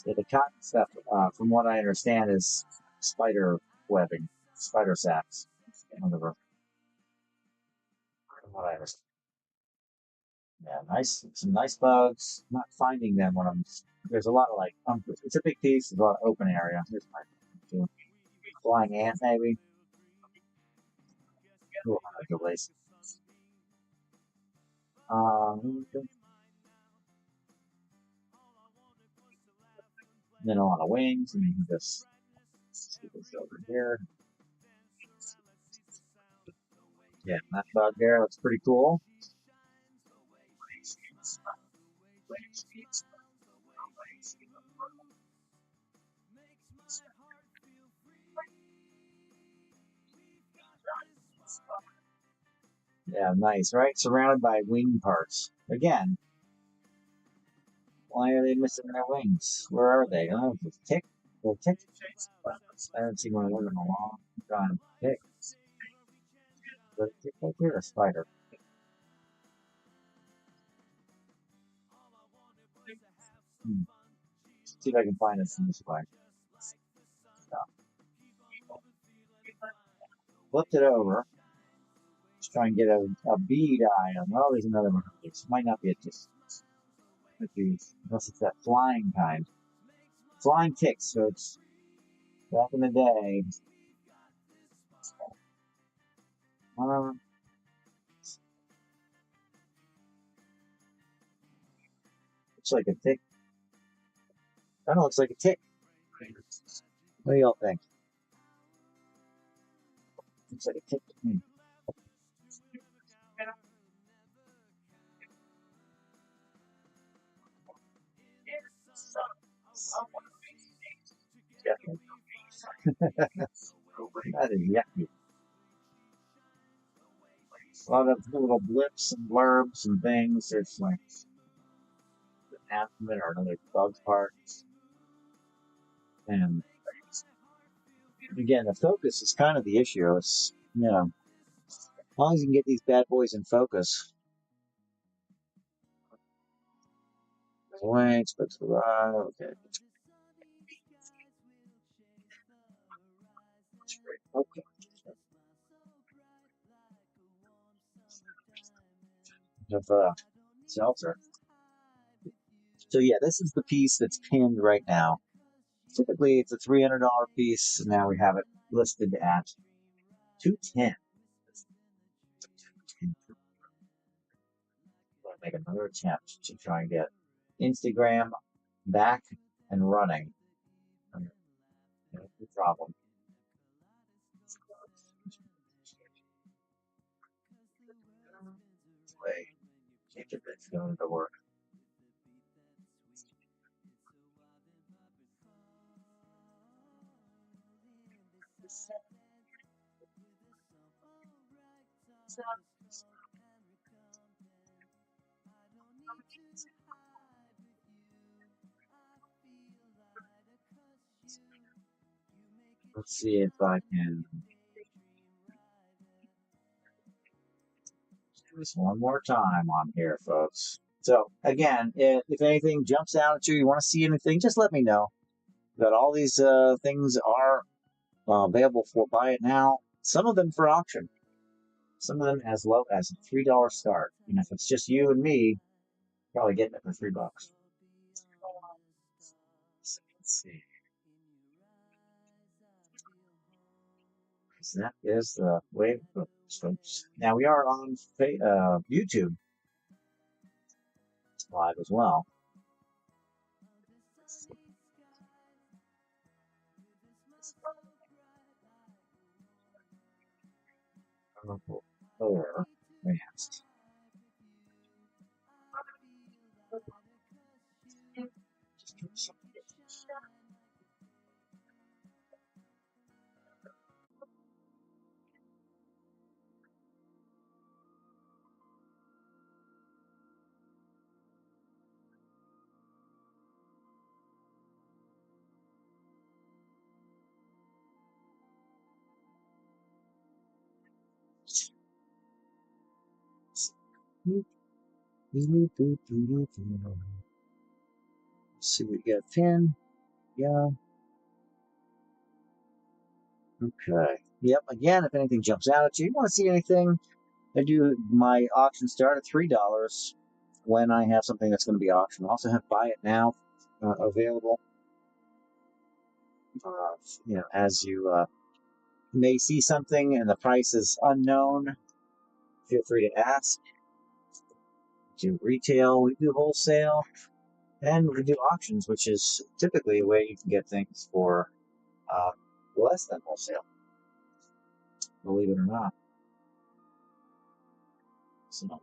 Yeah, the cotton stuff, from what I understand, is spider webbing, spider sacs. Whatever. From what I understand. Yeah, nice, some nice bugs. I'm not finding them when I'm. There's a lot of like, it's a big piece. There's a lot of open area. Here's my flying ant, maybe. Cool, good lace. Then a lot of wings, and you can just see this over here. Yeah, that bug there looks pretty cool. Yeah, nice, right? Surrounded by wing parts. Again, why are they missing their wings? Where are they? Oh, the tick. The tick. I haven't seen one of them in a long time. Tick. The tick right here, a spider. Hmm. See if I can find this in this way. Stop. Flipped it over. Just try and get a bead eye on. Oh, there's another one. This might not be a tick. Might be, unless it's that flying kind. Flying ticks, so it's back in the day. Um, looks like a tick. Kind of looks like a tick. What do y'all think? Looks like a tick to me. Definitely. That is yucky. A lot of little blips and blurbs and things. There's like an abdomen or another bug part. And again, the focus is kind of the issue. It's, as long as you can get these bad boys in focus. Wait, but okay. Okay. Of seltzer. So yeah, this is the piece that's pinned right now. Typically, it's a $300 piece. And now we have it listed at 210. I'll make another attempt to try and get Instagram back and running. No problem. Play. Can't get this going to work. Let's see if I can do this one more time on here, folks. So again, if anything jumps out at you, you want to see anything, just let me know. That all these things are available for buy it now. Some of them for auction. Some of them as low as a $3 start. And if it's just you and me, probably getting it for $3. So let's see. So that is the way, folks. Now we are on YouTube live as well. Or advanced. See, we got 10. Yeah. Okay. Yep. Again, if anything jumps out at you, you want to see anything, I do my auction start at $3 when I have something that's going to be auctioned. I also have buy it now available. As you may see something and the price is unknown, feel free to ask. We do retail, we do wholesale, and we do auctions, which is typically a way you can get things for less than wholesale, believe it or not. So,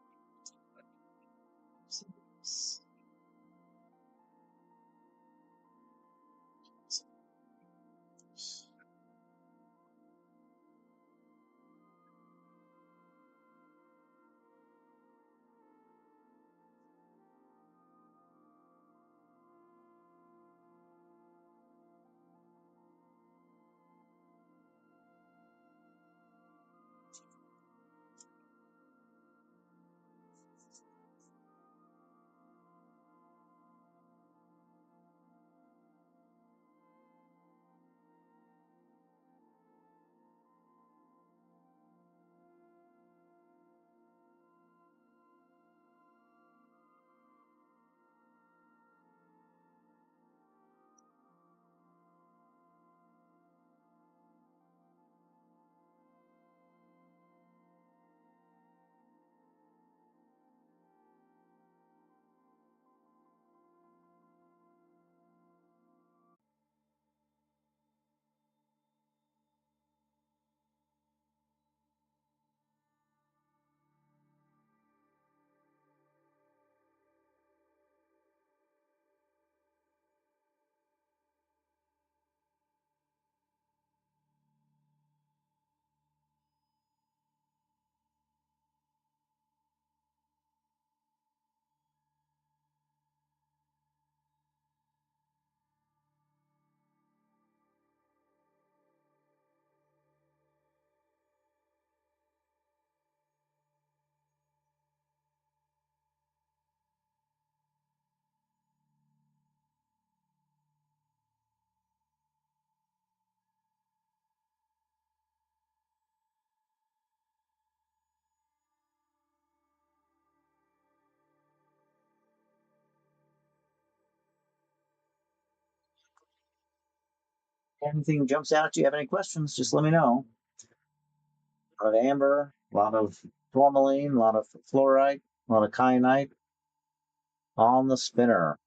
anything jumps out at you, have any questions, just let me know. A lot of amber, a lot of tourmaline, a lot of fluorite, a lot of kyanite on the spinner.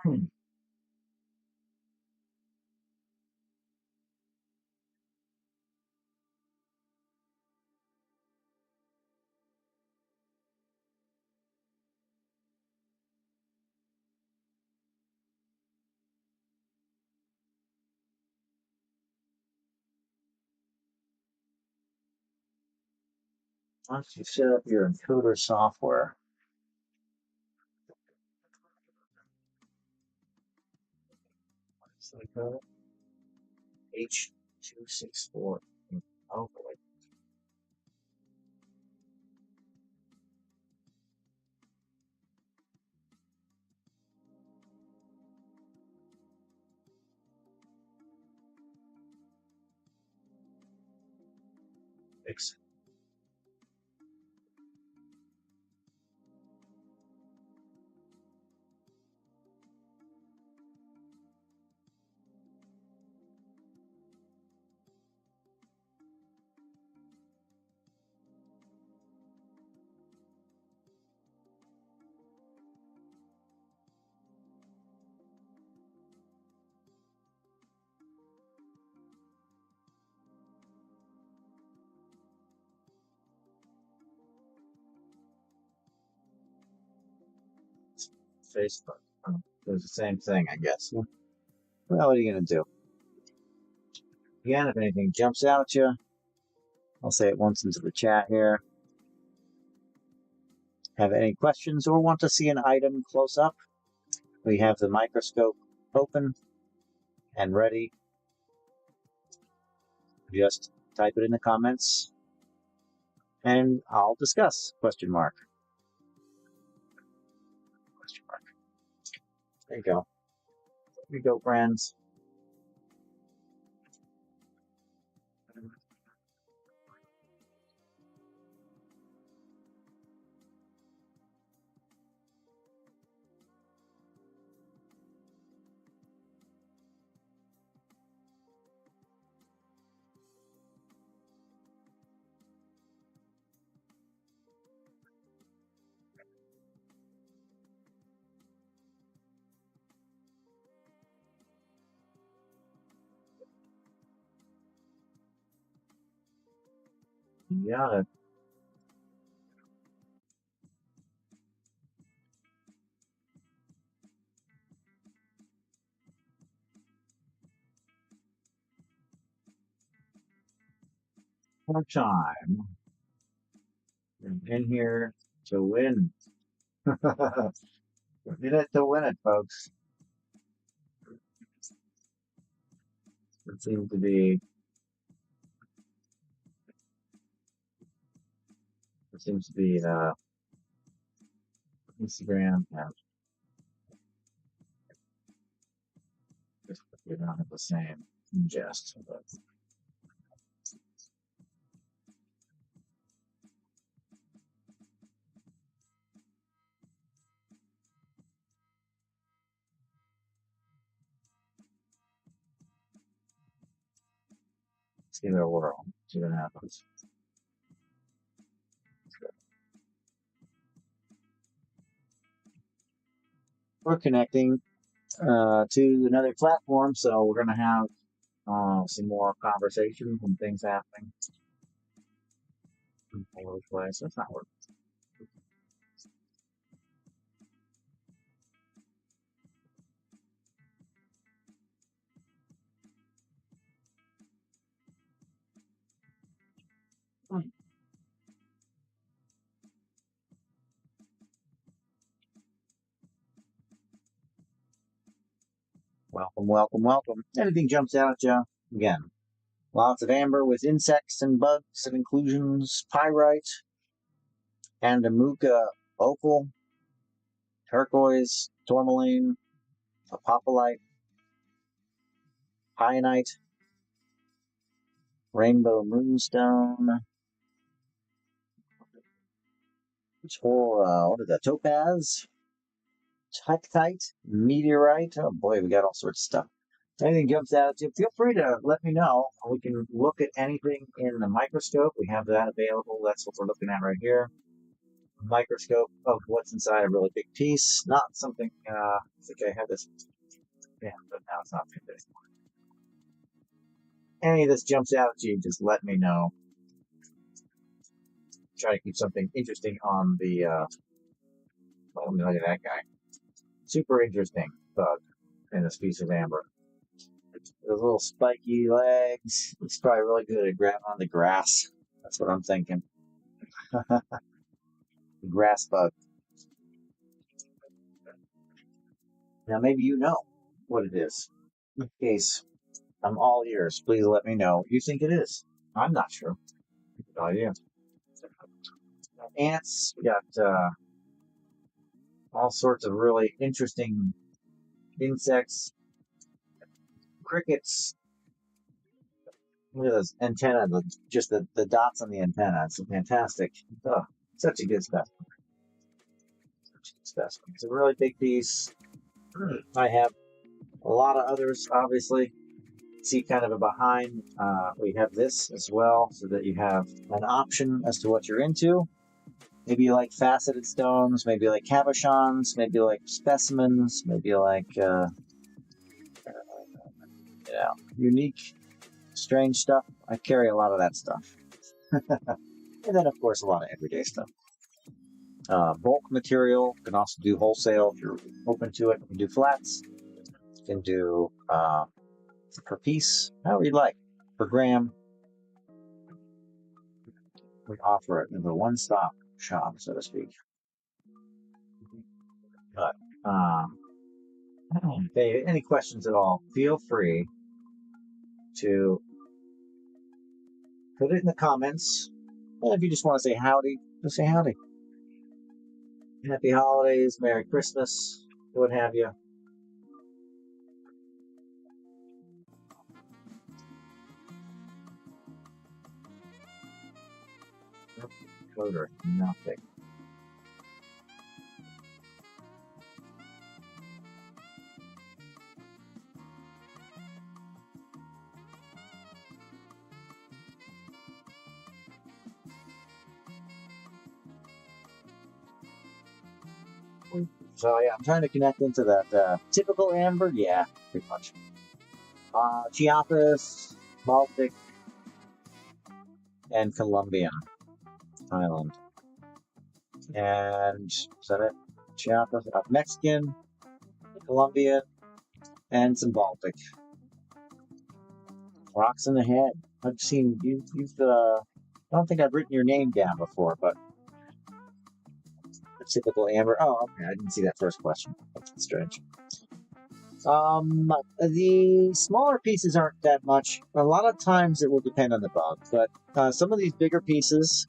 Once you set up your encoder software, what's the code? H264. Oh, boy. Fix it. Facebook. Does the same thing, I guess. Well, what are you going to do? Again, if anything jumps out at you, I'll say it once into the chat here. Have any questions or want to see an item close up? We have the microscope open and ready. Just type it in the comments and I'll discuss. Question mark. Question mark. There you go. There you go, friends. You got it. More time. You're in here to win. We're in it to win it, folks. It seems to be. It seems to be Instagram. Yeah, just we don't have the same ingest. But let's give it a whirl. See what happens. We're connecting to another platform, so we're going to have some more conversations and things happening all over the place. That's not working. Welcome, welcome, welcome. Anything jumps out at you? Again, lots of amber with insects and bugs and inclusions, pyrite, Andamuca opal, turquoise, tourmaline, apophyllite, kyanite, rainbow moonstone, what is that? Topaz, tektite, meteorite. Oh boy, we got all sorts of stuff. Anything jumps out at you, feel free to let me know. We can look at anything in the microscope. We have that available. That's what we're looking at right here. microscope of what's inside a really big piece. Not something, I think I had this, yeah, but now it's not good anymore. Any of this jumps out at you, just let me know. Try to keep something interesting on the, let me look at that guy. Super interesting bug in this piece of amber. Those little spiky legs. It's probably really good at grabbing on the grass. That's what I'm thinking. The grass bug. Now, maybe you know what it is. In case I'm all ears, please let me know what you think it is. I'm not sure. No idea. Ants. We got all sorts of really interesting insects. Crickets. Look at those antenna, just the dots on the antenna. It's fantastic. Oh, such a good specimen. Such a good specimen. It's a really big piece. I have a lot of others, obviously. See kind of a behind. We have this as well, so that you have an option as to what you're into. Maybe you like faceted stones, maybe you like cabochons, maybe you like specimens, maybe you like, unique, strange stuff. I carry a lot of that stuff. And then, of course, a lot of everyday stuff. Bulk material. You can also do wholesale if you're open to it. You can do flats. You can do per piece, however you like, per gram. We offer it in the one-stop shop, so to speak. But any questions at all, feel free to put it in the comments. And if you just want to say howdy, just say howdy. Happy holidays, Merry Christmas, what have you. Coder, nothing. So yeah, I'm trying to connect into that typical amber. Yeah, pretty much. Chiapas, Baltic, and Colombian island. And is that it? Chiapas, Mexican, Colombian, and some Baltic. Rocks in the head. I've seen you've I don't think I've written your name down before, but the typical amber. Oh, okay, I didn't see that first question. That's strange. The smaller pieces aren't that much. A lot of times it will depend on the bug, but some of these bigger pieces.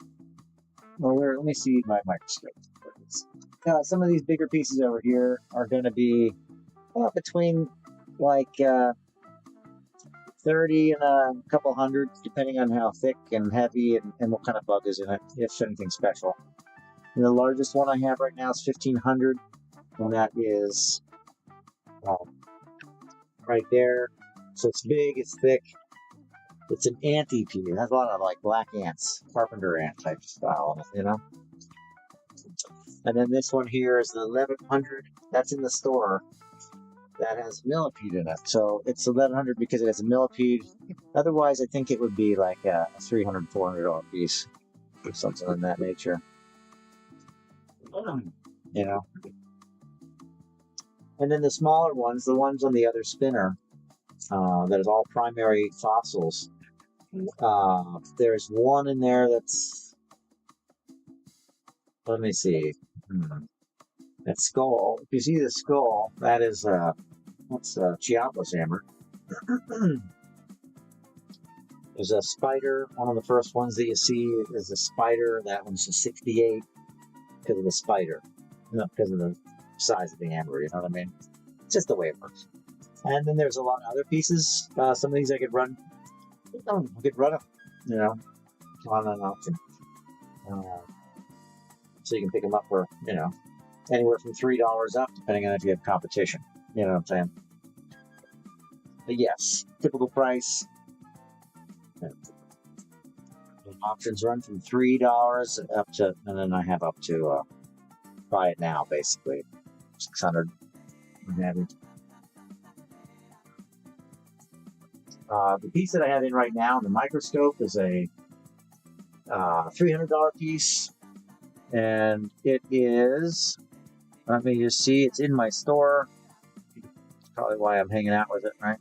Let me see my microscope. Some of these bigger pieces over here are going to be between like 30 and a couple hundred, depending on how thick and heavy and what kind of bug is in it, if anything special. And the largest one I have right now is 1500, and that is right there. So it's big, it's thick. It's an ant-eater. It has a lot of like black ants, carpenter ant type style, you know. And then this one here is the 1100. That's in the store. That has millipede in it. So it's 1100 because it has a millipede. Otherwise, I think it would be like a $300, $400 piece or something of that nature. You know. And then the smaller ones, the ones on the other spinner, that is all primary fossils. There's one in there that's, let me see. That skull, if you see the skull, that is, that's Chiapas amber. There's a spider. One of the first ones that you see is a spider. That one's a 68 because of the spider, not because of the size of the amber, you know what I mean? It's just the way it works. And then there's a lot of other pieces. Some of these I could run. I could run them, you know, on an auction. So you can pick them up for, you know, anywhere from $3 up, depending on if you have competition. You know what I'm saying? But yes, typical price. Options run from $3 up to, and then I have up to buy it now, basically 600. The piece that I have in right now in the microscope is a $300 piece, and it is. Let me just see. It's in my store. That's probably why I'm hanging out with it, right?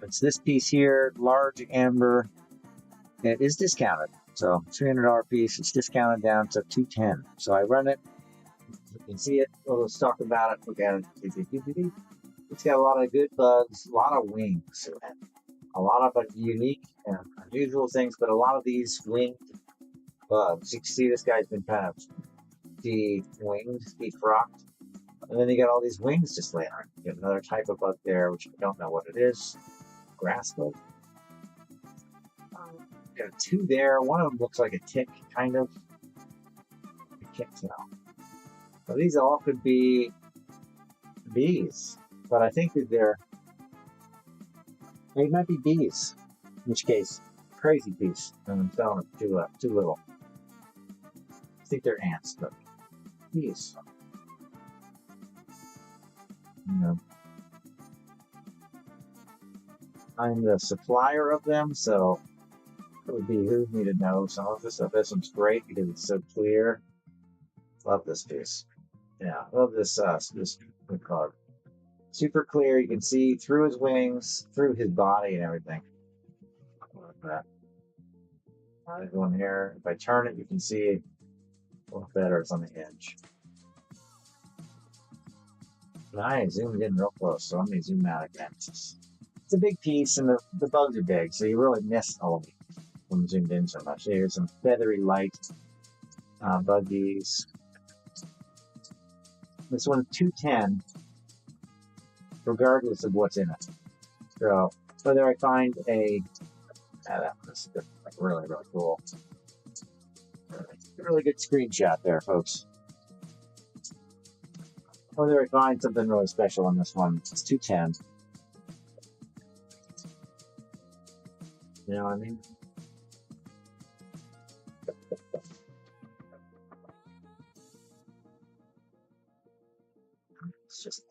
It's this piece here, large amber. It is discounted, so $300 piece. It's discounted down to $210. So I run it. You can see it. Let's talk about it. Look at it. It's got a lot of good bugs, a lot of wings, a lot of unique and unusual things, but a lot of these winged bugs. You can see this guy's been kind of de-winged, defrocked. And then you got all these wings just laying around. You got another type of bug there, which I don't know what it is. Grass bug. Got two there. One of them looks like a tick, kind of. I can't tell. So these all could be bees, but I think that they might be bees. In which case, crazy piece. And I'm selling it too little. I think they're ants, but bees. You know, I'm the supplier of them, so it would behoove me to know some of this stuff. This one's great because it's so clear. Love this piece. Yeah, love this. This we call it super clear. You can see through his wings, through his body, and everything. Like that. There's one here. If I turn it, you can see a little better. It's on the edge. I zoomed in real close, so I'm going to zoom out again. It's a big piece, and the bugs are big, so you really miss all of it when you zoomed in so much. Here's some feathery light buggies. This one's $210, regardless of what's in it. So whether I find this is like really, really cool. Really good screenshot there, folks. Whether I find something really special on this one, it's $210. You know what I mean? It's just.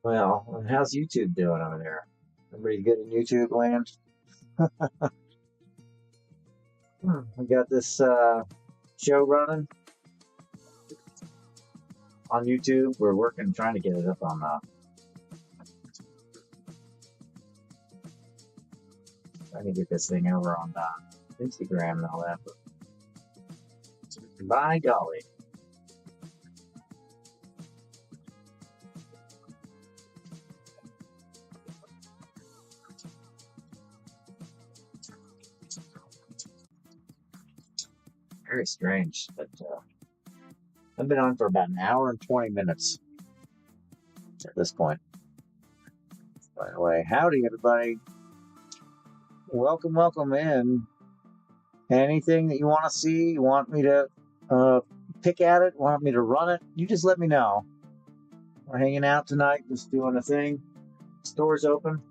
Well, how's YouTube doing over there? Everybody good in YouTube land? We got this show running on YouTube. We're working, trying to get it up on trying to get this thing over on Instagram and all that. But by golly. Very strange, but I've been on for about an hour and 20 minutes at this point. By the way, howdy everybody. Welcome in. Anything that you want to see, you want me to pick at it, want me to run it, you just let me know. We're hanging out tonight, just doing a thing. Store's open.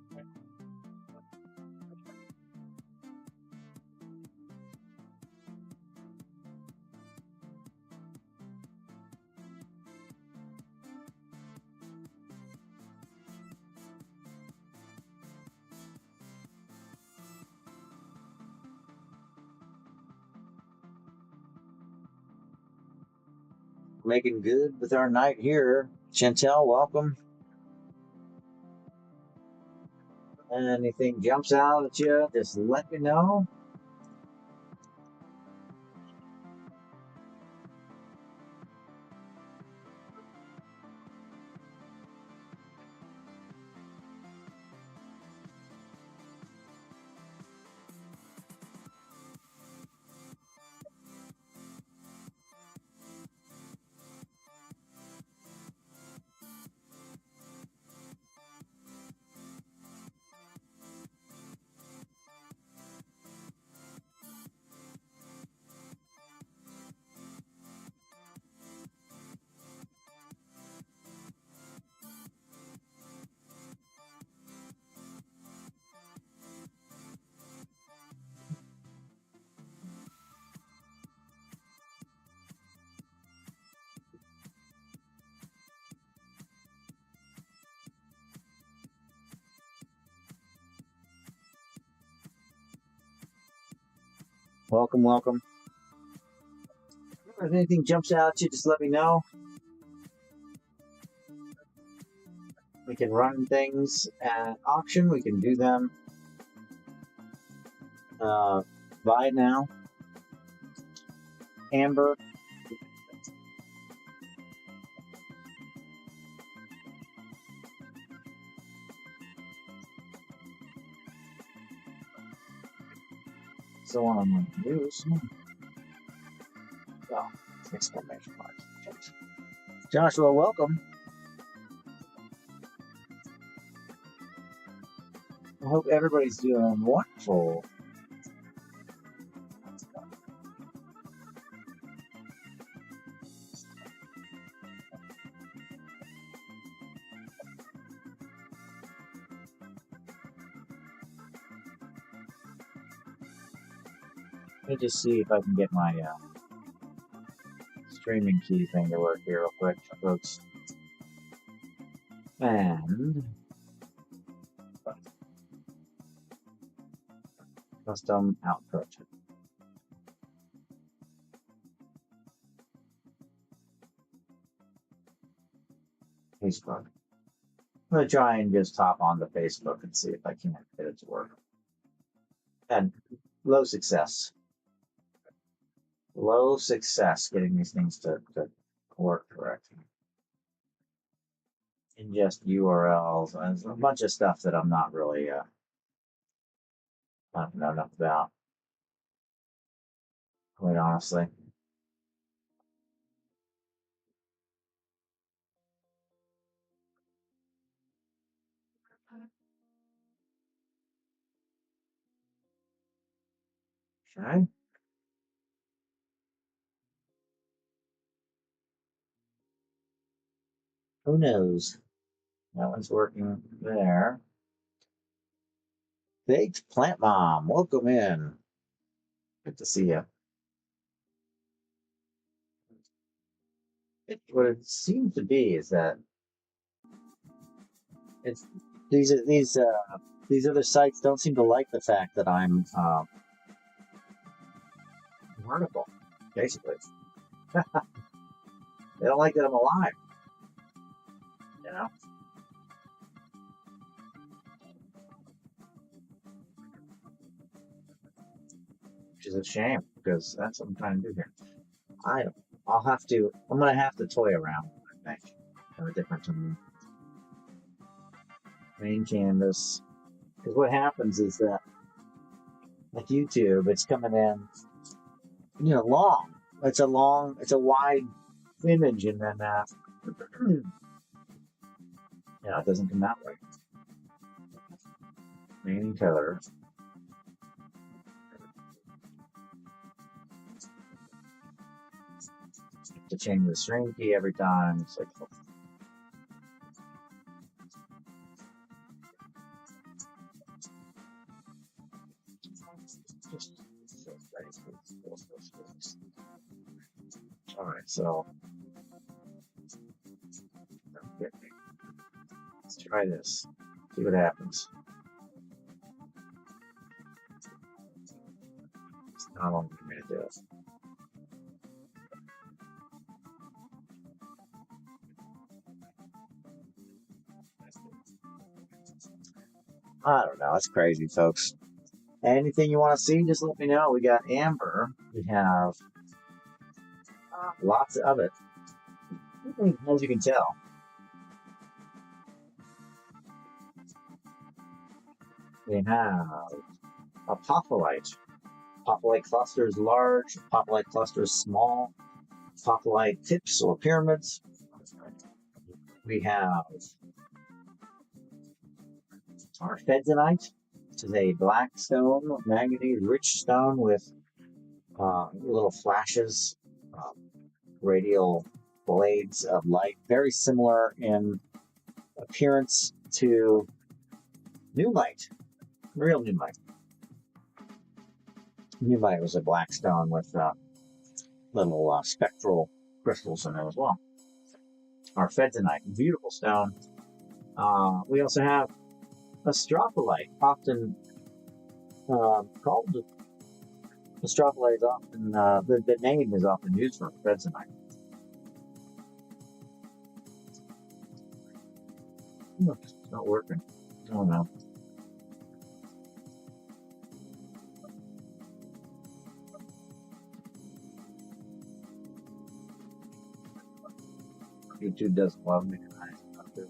Making good with our night here. Chantel, welcome. Anything jumps out at you, just let me know. Welcome, welcome. If anything jumps out at you, just let me know. We can run things at auction. We can do them buy now. Amber. So on news. Oh, exclamation mark. Joshua, welcome. I hope everybody's doing wonderful. Let me just see if I can get my streaming key thing to work here real quick, folks. And custom output. Facebook. I'm going to try and just hop onto Facebook and see if I can get it to work. And low success. Low success getting these things to work correctly. Ingest URLs. There's a bunch of stuff that I'm not really I don't know enough about. Quite honestly. Okay. Who knows? That one's working there. Baked Plant Mom, welcome in. Good to see you. What it seems to be is that it's these other sites don't seem to like the fact that I'm vertical, basically. They don't like that I'm alive. You know? Which is a shame, because that's what I'm trying to do here. I'm gonna have to toy around, I think. Have a different main canvas. Because what happens is that like YouTube, it's coming in, long. It's a wide image, and then it doesn't come that way. Main color. To change the string key every time. It's like, all right, so let's try this. See what happens. It's not long for me to do it. I don't know. It's crazy, folks. Anything you want to see, just let me know. We got Amber. We have lots of it, as you can tell. We have apophyllite. Apophyllite clusters large, apophyllite clusters small, apophyllite tips or pyramids. We have our fedzanite, which is a black stone, manganese-rich stone with little flashes, radial blades of light, very similar in appearance to Newmite, real Newmite. Newmite was a black stone with little spectral crystals in it as well. Our fedzanite, beautiful stone. We also have a strophyllite, often called Metropolis is often, the name is often used for bentonite. It's not working. Oh no. YouTube doesn't love me tonight. Okay.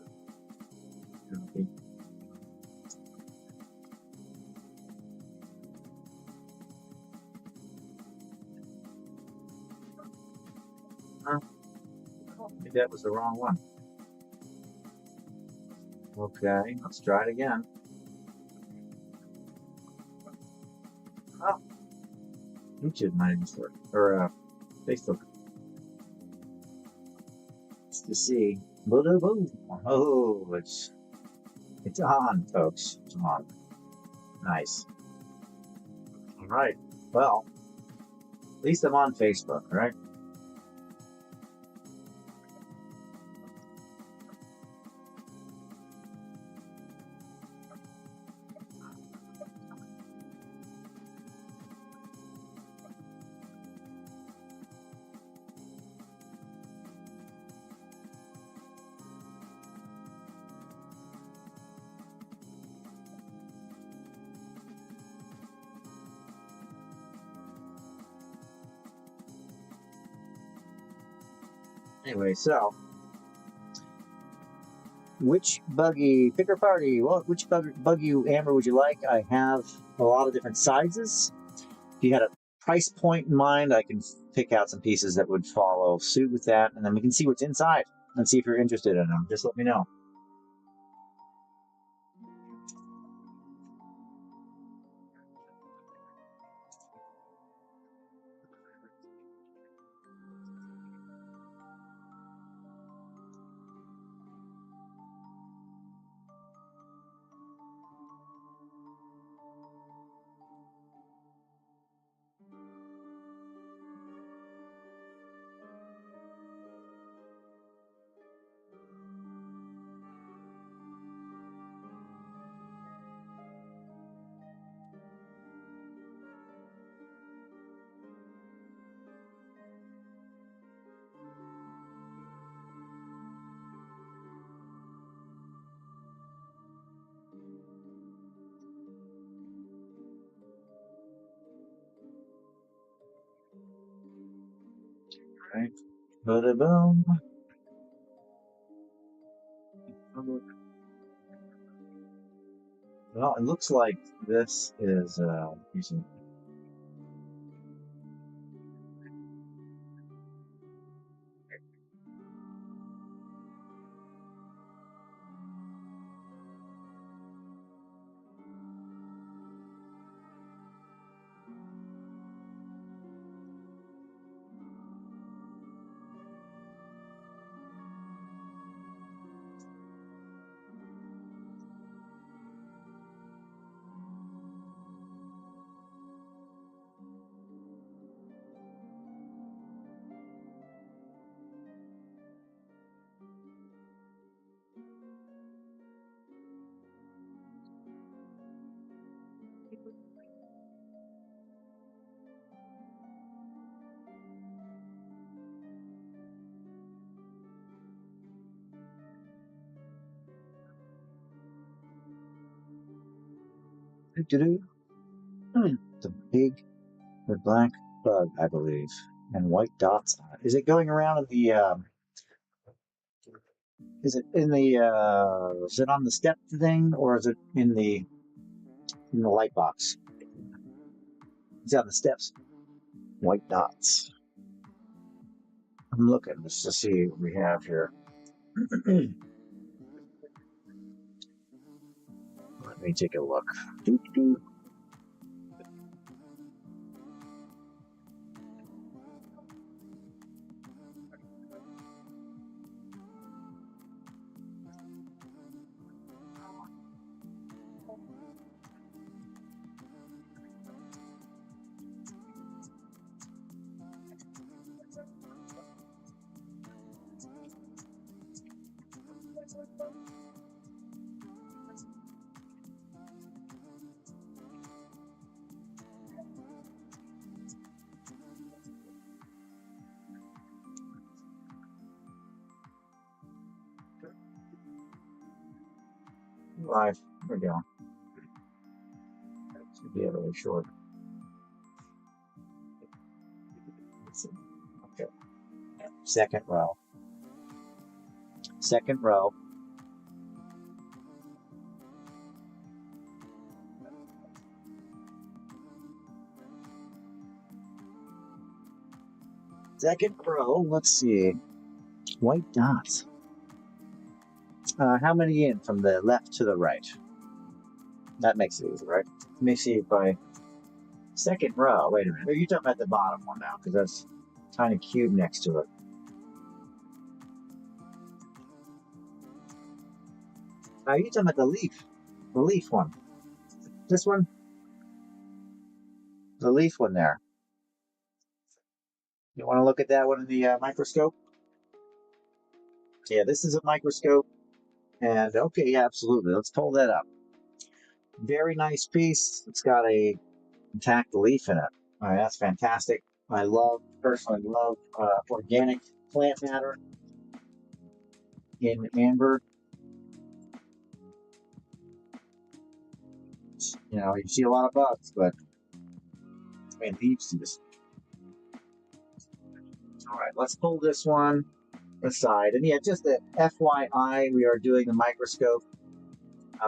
Huh? Maybe that was the wrong one. Okay, let's try it again. Oh, YouTube might even work. Or Facebook. Let's just see. Boom. Oh, it's on, folks. It's on. Nice. All right. Well, at least I'm on Facebook, right? Anyway, so which buggy, pick or party? Well, which buggy, Amber, would you like? I have a lot of different sizes. If you had a price point in mind, I can pick out some pieces that would follow suit with that, and then we can see what's inside and see if you're interested in them. Just let me know. All right. Boom. Well, it looks like this is using. It's a big red black bug, I believe, and white dots on it. Is it going around in the? Is it in the? Is it on the step thing, or is it in the light box? It's on the steps. White dots. I'm looking just to see what we have here. Let me take a look. 5. There we go. It's going to be really short. Let's see. Okay. Second row. Second row. Second row, let's see. White dots. How many in from the left to the right? That makes it easy, right? Let me see if I... Second row, wait a minute. You're talking about the bottom one now, because that's a tiny cube next to it. You're talking about the leaf one. This one? The leaf one there. You want to look at that one in the microscope? Yeah, this is a microscope. And okay, yeah, absolutely. Let's pull that up. Very nice piece. It's got a intact leaf in it. All right, that's fantastic. I personally love organic plant matter in amber. You know, you see a lot of bugs, but I mean, leaves just. All right, let's pull this one aside. And yeah, just the FYI, we are doing the microscope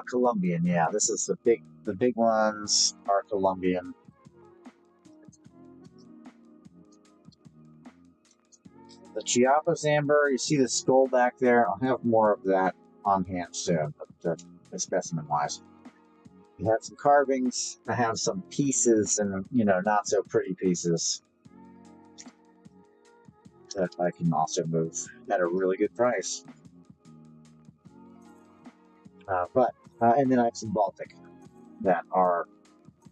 Colombian. Yeah, this is the big ones are Colombian. The Chiapas amber, you see the skull back there. I'll have more of that on hand soon, but specimen wise. We have some carvings. I have some pieces and, you know, not so pretty pieces that I can also move at a really good price. And then I have some Baltic that are,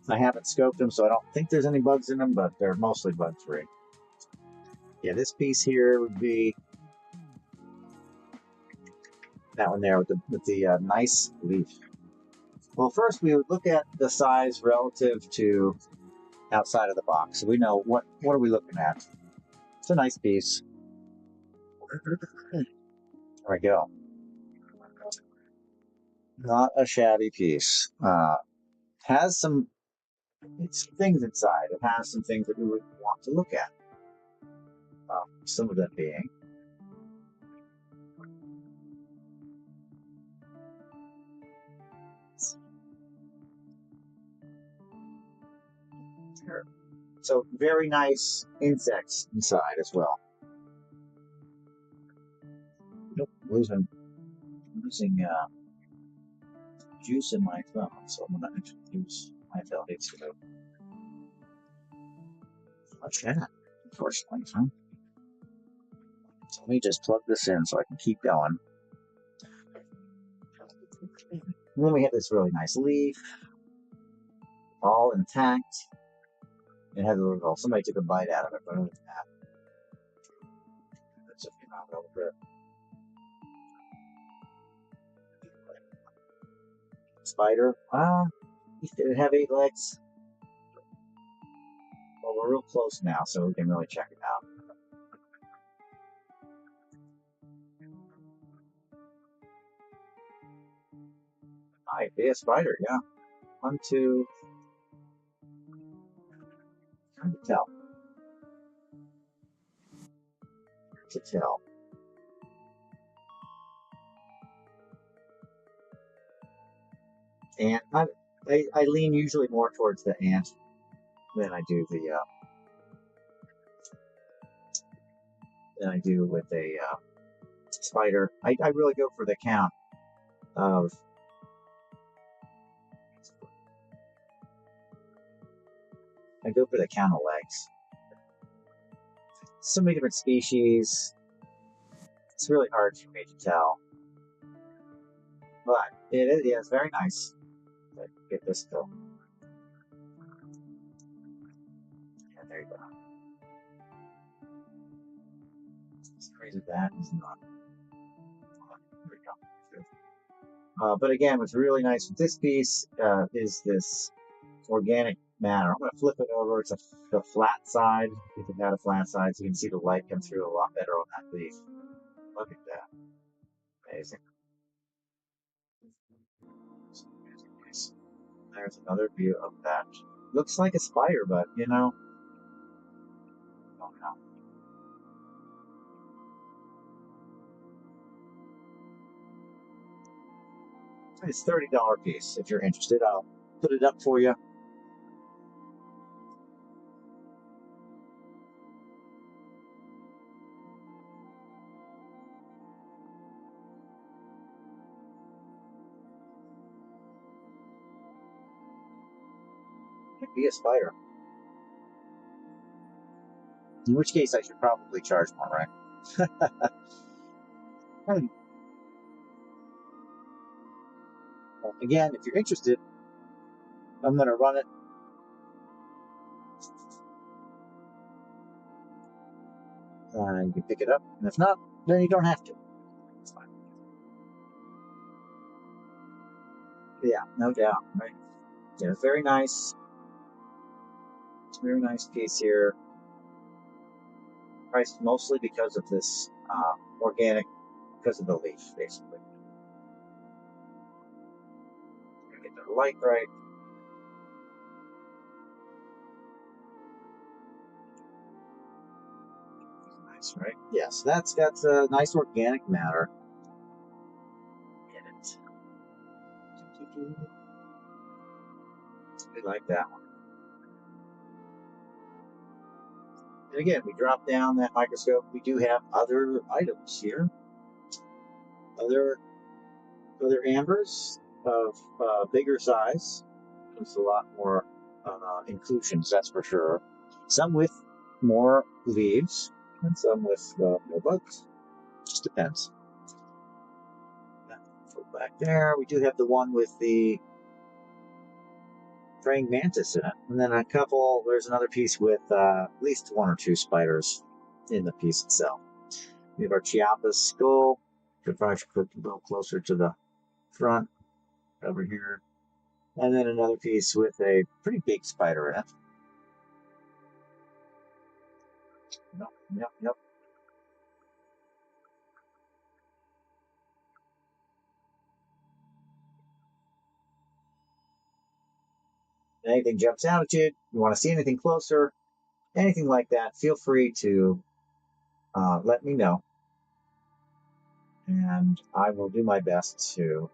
I haven't scoped them, so I don't think there's any bugs in them, but they're mostly bug free. Yeah, this piece here would be that one there with the nice leaf. Well, first we would look at the size relative to outside of the box. So we know what are we looking at. It's a nice piece. There we go. Not a shabby piece. Has some things inside. It has some things that we would want to look at. Some of them being so very nice insects inside as well. Nope, losing juice in my thumb, so I'm gonna introduce my ability to watch that, unfortunately. Huh? So let me just plug this in so I can keep going. And then we have this really nice leaf, all intact. It has a little, somebody took a bite out of it, but other than that, that's a phenomenal grip. Spider, did it have 8 legs? Well, we're real close now, so we can really check it out. Might be a spider, yeah. 1, 2. Hard to tell. And I lean usually more towards the ant than I do with a spider. I really go for the count of legs. So many different species. It's really hard for me to tell. But it's very nice. Let's get this still. Yeah, there you go. This crazy that is not. There we go. But again, what's really nice with this piece is this organic matter. I'm going to flip it over. It's the flat side. If it had a flat side, so you can see the light come through a lot better on that leaf. Look at that. Amazing. There's another view of that. Looks like a spider, but you know, don't know. It's $30 piece. If you're interested, I'll put it up for you. Could be a spider. In which case, I should probably charge more, right? Well, again, if you're interested, I'm going to run it. And you can pick it up. And if not, then you don't have to. It's fine. Yeah, no doubt, right? Yeah, very nice. Very nice piece here. Priced mostly because of this organic, because of the leaf, basically. Get the light right. Nice, right? Yes, that's got nice organic matter in it. We like that one. And again, we drop down that microscope. We do have other items here. Other ambers of bigger size. There's a lot more inclusions, that's for sure. Some with more leaves, and some with more bugs. Just depends. Back there, we do have the one with the praying mantis in it, and then there's another piece with at least one or two spiders in the piece itself. We have our Chiapas skull. Could probably put a little closer to the front over here. And then another piece with a pretty big spider in it. Yep. Anything jumps out at you, you want to see anything closer, anything like that, feel free to let me know. And I will do my best to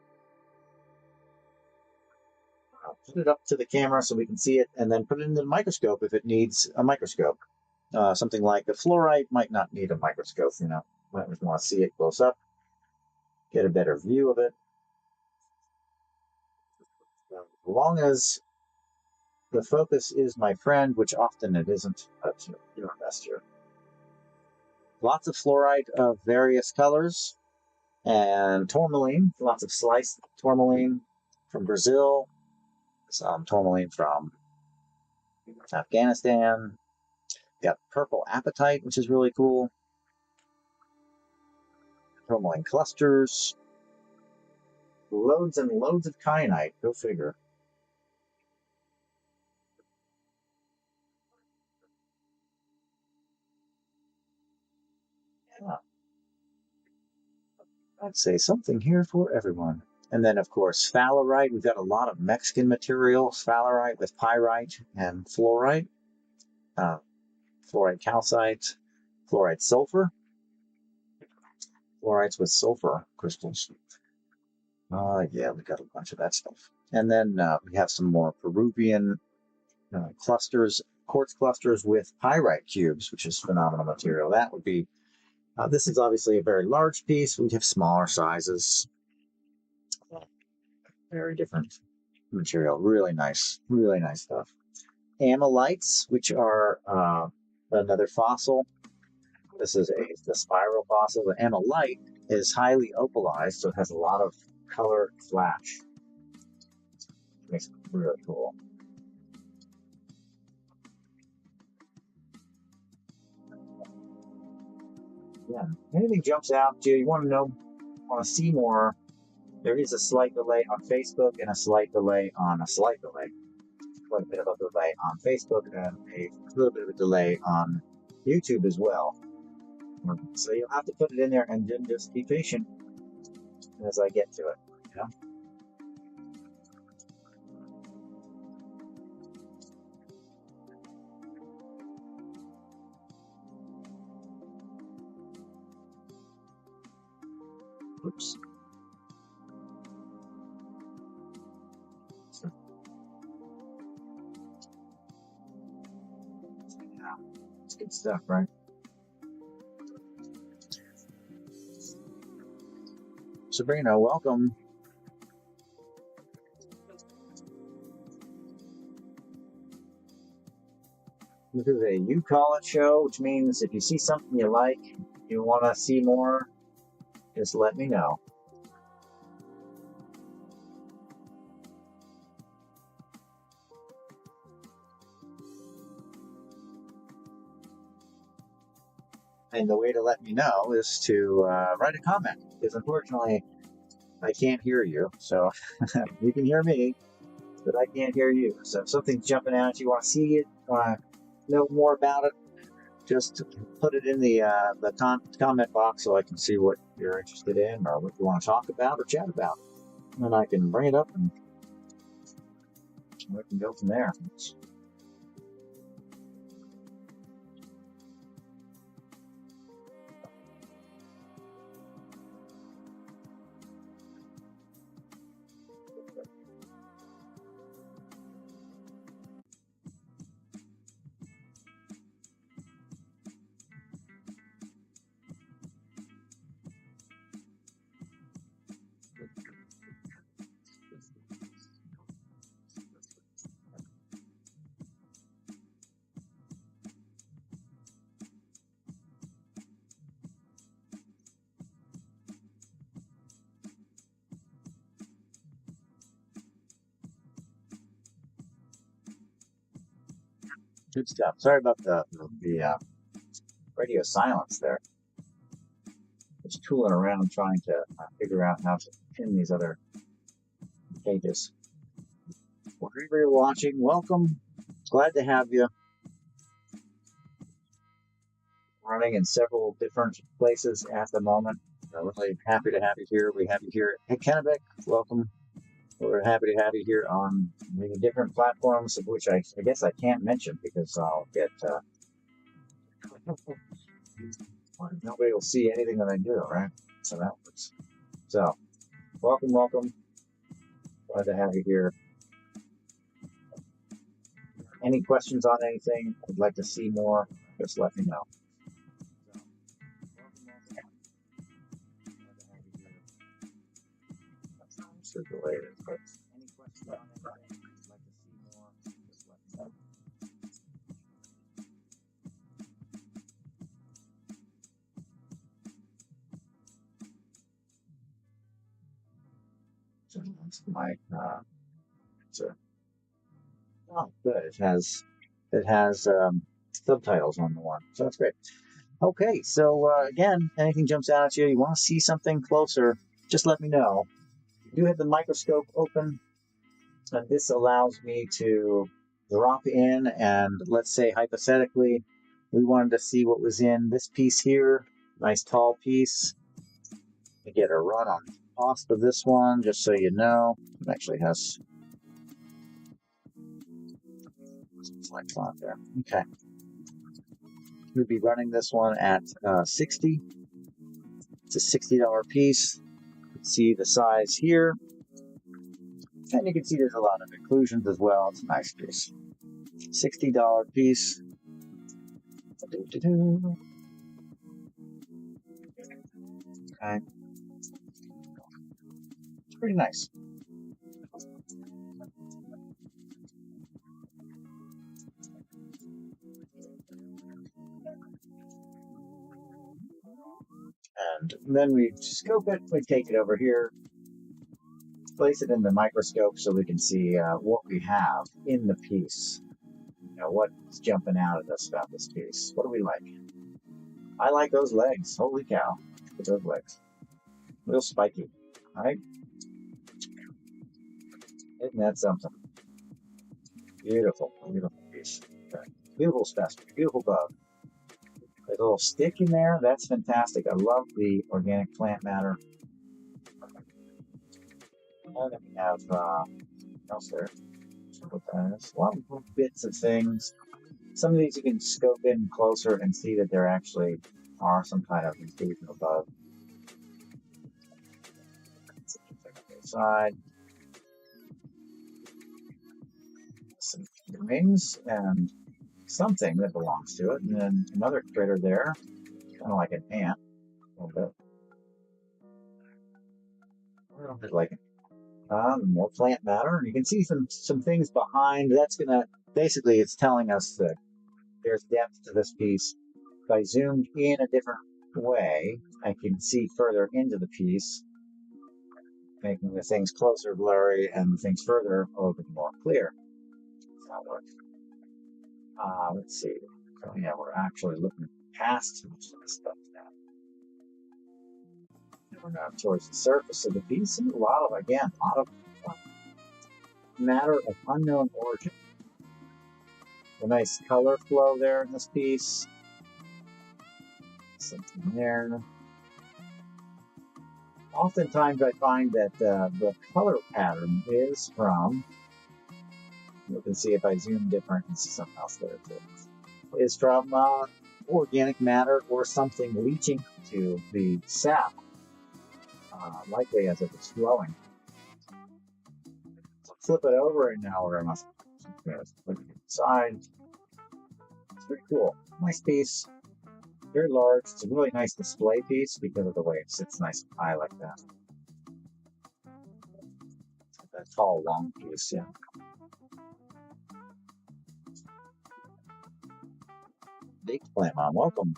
put it up to the camera so we can see it, and then put it in the microscope if it needs a microscope. Something like the fluorite might not need a microscope, you know. Might just want to see it close up, get a better view of it. As long as the focus is my friend, which often it isn't, but do our best here. Lots of fluorite of various colors, and tourmaline, lots of sliced tourmaline from Brazil, some tourmaline from Afghanistan. Got purple apatite, which is really cool. Tourmaline clusters. Loads and loads of kyanite, go figure. Yeah. I'd say something here for everyone. And then, of course, fluorite. We've got a lot of Mexican materials. Fluorite with pyrite and fluorite. Fluorite calcite. Fluorite sulfur. Fluorites with sulfur crystals. Yeah, we got a bunch of that stuff. And then we have some more Peruvian clusters, quartz clusters with pyrite cubes, which is phenomenal material. That would be, this is obviously a very large piece. We have smaller sizes. Very different material. Really nice stuff. Amylites, which are another fossil. This is the spiral fossil. The amylite is highly opalized, so it has a lot of color flash. It makes it really cool. Yeah, anything jumps out to you, you want to know, want to see more, there is a slight delay on Facebook and a slight delay on a slight delay. Quite a bit of a delay on Facebook and a little bit of a delay on YouTube as well. So you'll have to put it in there and then just be patient as I get to it. You know? Oops. Yeah, it's good stuff, right? Sabrina, welcome. This is a You Call It show, which means if you see something you like, you want to see more, just let me know. And the way to let me know is to write a comment, because unfortunately I can't hear you. So you can hear me, but I can't hear you. So if something's jumping out at you, want to see it, want to know more about it, just put it in the comment box so I can see what you're interested in or what you want to talk about or chat about. And then I can bring it up and we can go from there. Good stuff. Sorry about the radio silence there. Just tooling around trying to figure out how to pin these other pages. Wherever you're watching, welcome. Glad to have you. Running in several different places at the moment. We're really happy to have you here. We have you here at Kennebec. Welcome. We're happy to have you here on many different platforms, of which I guess I can't mention because I'll get nobody will see anything that I do, right? So that works. So, welcome. Glad to have you here. Any questions on anything? Would like to see more? Just let me know. Circulated, but any questions on anything? Would like to see more? Just let me know. So that's my answer. Oh, good. It has subtitles on the one, so that's great. Okay, so again, anything jumps out at you, you want to see something closer, just let me know. You do have the microscope open, and this allows me to drop in, and let's say hypothetically, we wanted to see what was in this piece here, nice tall piece. We get a run on cost of this one, just so you know. It actually has flex on there. Okay. We'll be running this one at 60. It's a $60 piece. You can see the size here. And you can see there's a lot of inclusions as well. It's a nice piece. $60 piece. Okay. It's pretty nice. And then we scope it, we take it over here, place it in the microscope so we can see what we have in the piece. You know, what's jumping out at us about this piece. What do we like? I like those legs. Holy cow. Look at those legs. Real spiky. Alright? Isn't that something? Beautiful, beautiful piece. Okay. Beautiful specimen. Beautiful bug. There's a little stick in there. That's fantastic. I love the organic plant matter. And then we have what else there? What that is. A lot of little bits of things. Some of these you can scope in closer and see that there actually are some kind of inclusion above. Side. Some rings and something that belongs to it, and then another critter there, kind of like an ant, a little bit like more plant matter, and you can see some things behind. That's gonna basically it's telling us that there's depth to this piece. If I zoomed in a different way, I can see further into the piece, making the things closer blurry and the things further a little bit more clear. That's how it works. Let's see. So yeah, we're actually looking past most of this stuff now. And we're now towards the surface of the piece, and a lot of matter of unknown origin. A nice color flow there in this piece. Something there. Oftentimes I find that the color pattern is from, you can see if I zoom different and see something else there too, is from organic matter or something leaching to the sap, likely as it was flowing. So flip it over and now we're on the side. It's pretty cool. Nice piece. Very large. It's a really nice display piece because of the way it sits nice and high like that. That tall, long piece, yeah. Big Plant Mom, welcome.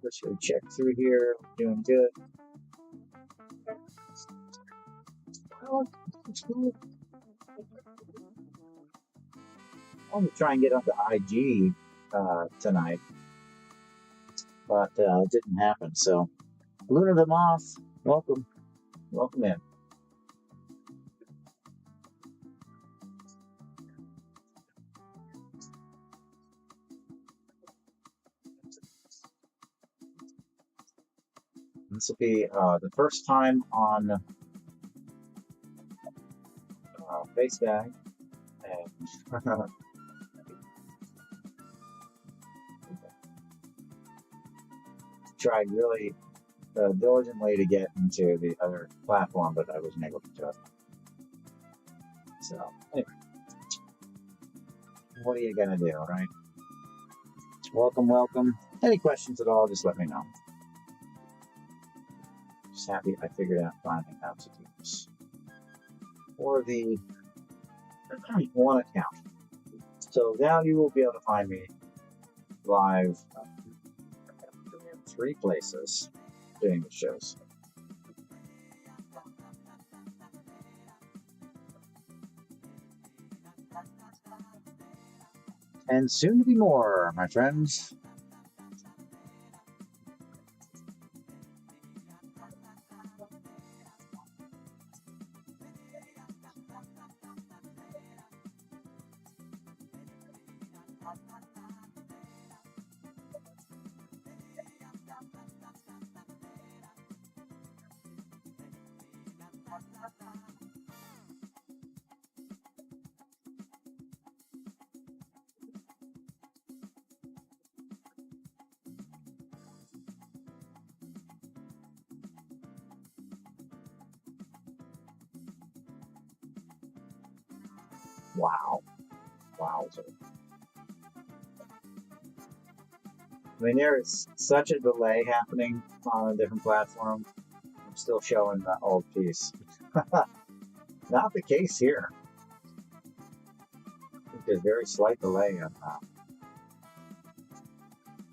Let's go check through here. Doing good. I'm gonna try and get onto IG tonight, but it didn't happen. So, Luna the Moth, welcome in. This will be the first time on Face Bag, and tried really diligently to get into the other platform, but I wasn't able to do it. So, anyway, what are you gonna do, right? Welcome. Any questions at all, just let me know. Just happy I figured out finally how to do this for the one account. So now you will be able to find me live in 3 places doing the shows. And soon to be more, my friends. Wow. I mean, there is such a delay happening on a different platform. I'm still showing the old piece. Not the case here. There's a very slight delay on that.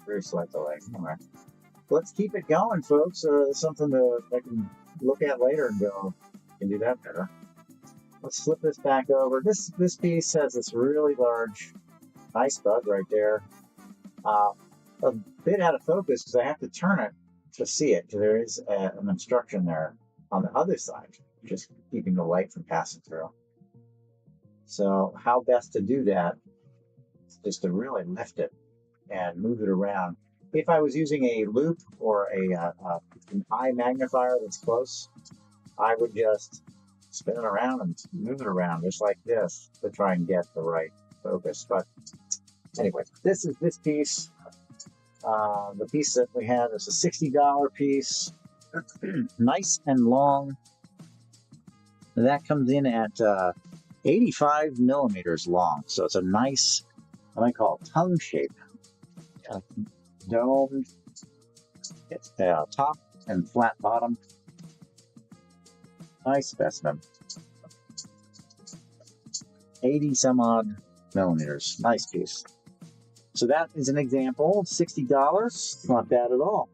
Very slight delay. Anyway, let's keep it going, folks. Something that I can look at later and go, can do that better. Let's flip this back over. This piece has this really large Nice bug right there. A bit out of focus because I have to turn it to see it. There is an obstruction there on the other side, just keeping the light from passing through. So how best to do that is to really lift it and move it around. If I was using a loop or an eye magnifier that's close, I would just spin it around and move it around just like this to try and get the right focus. But anyway, this is this piece. The piece that we have is a $60 piece, nice and long. That comes in at 85 millimeters long, so it's a nice, what I call tongue shape, domed. It's top and flat bottom. Nice specimen. 80 some odd millimeters. Nice piece. So that is an example. $60. Not bad at all.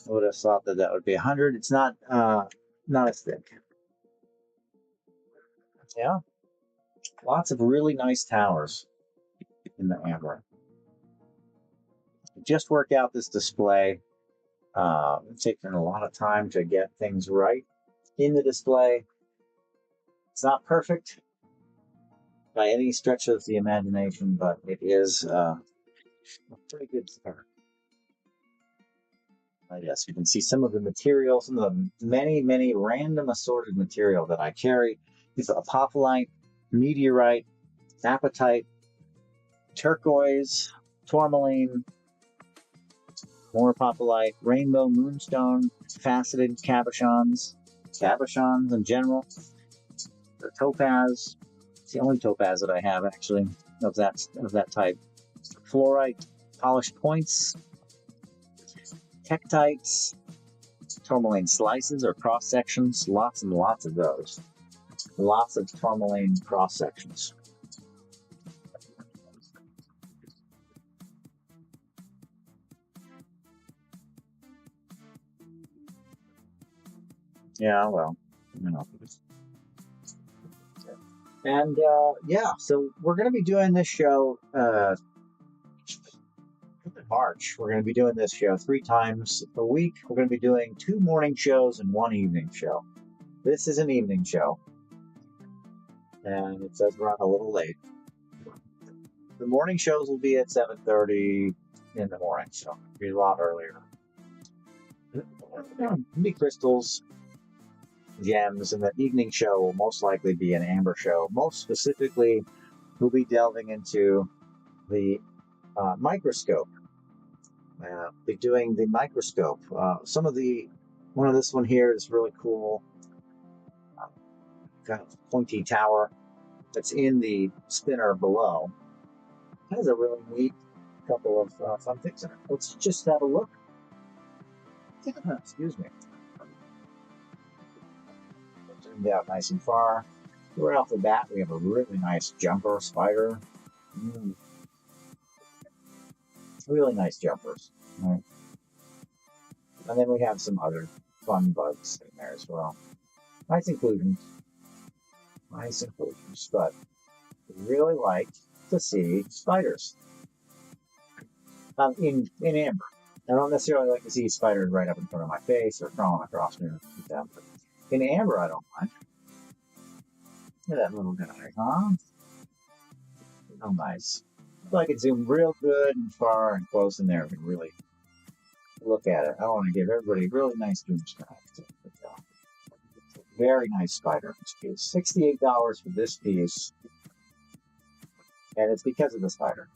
I would have thought that would be 100. It's not as thick. Yeah. Lots of really nice towers in the amber. Just work out this display. It's taken a lot of time to get things right in the display. It's not perfect by any stretch of the imagination, but it is a pretty good start. Yes, you can see some of the material, some of the many random assorted material that I carry. These are apophyllite, meteorite, apatite, turquoise, tourmaline, more apophyllite, rainbow moonstone, faceted cabochons in general, the topaz. It's the only topaz that I have actually of that type. Fluorite, polished points, tektites, tourmaline slices or cross sections. Lots and lots of those. Lots of tourmaline cross sections. Yeah, well, you know. And yeah, so we're going to be doing this show in March. We're going to be doing this show 3 times a week. We're going to be doing 2 morning shows and 1 evening show. This is an evening show, and it says we're on a little late. The morning shows will be at 7:30 in the morning, so it'll be a lot earlier. It'll be crystals, gems, and the evening show will most likely be an amber show. Most specifically, we'll be delving into the microscope. Be doing the microscope. One of this one here is really cool. Kind of pointy tower that's in the spinner below. It has a really neat couple of fun things in it. Let's just have a look. Excuse me. Zoomed out nice and far. Right off the bat, we have a really nice jumper spider. Really nice jumpers. Right. And then we have some other fun bugs in there as well. Nice inclusions. But we really like to see spiders in amber. I don't necessarily like to see spiders right up in front of my face or crawling across me. But in amber, I don't mind. Look at that little guy, huh? Oh, nice. So I can zoom real good and far and close in there and really look at it. I want to give everybody a really nice zoom shot. Very nice spider. It's $68 for this piece, and it's because of the spider.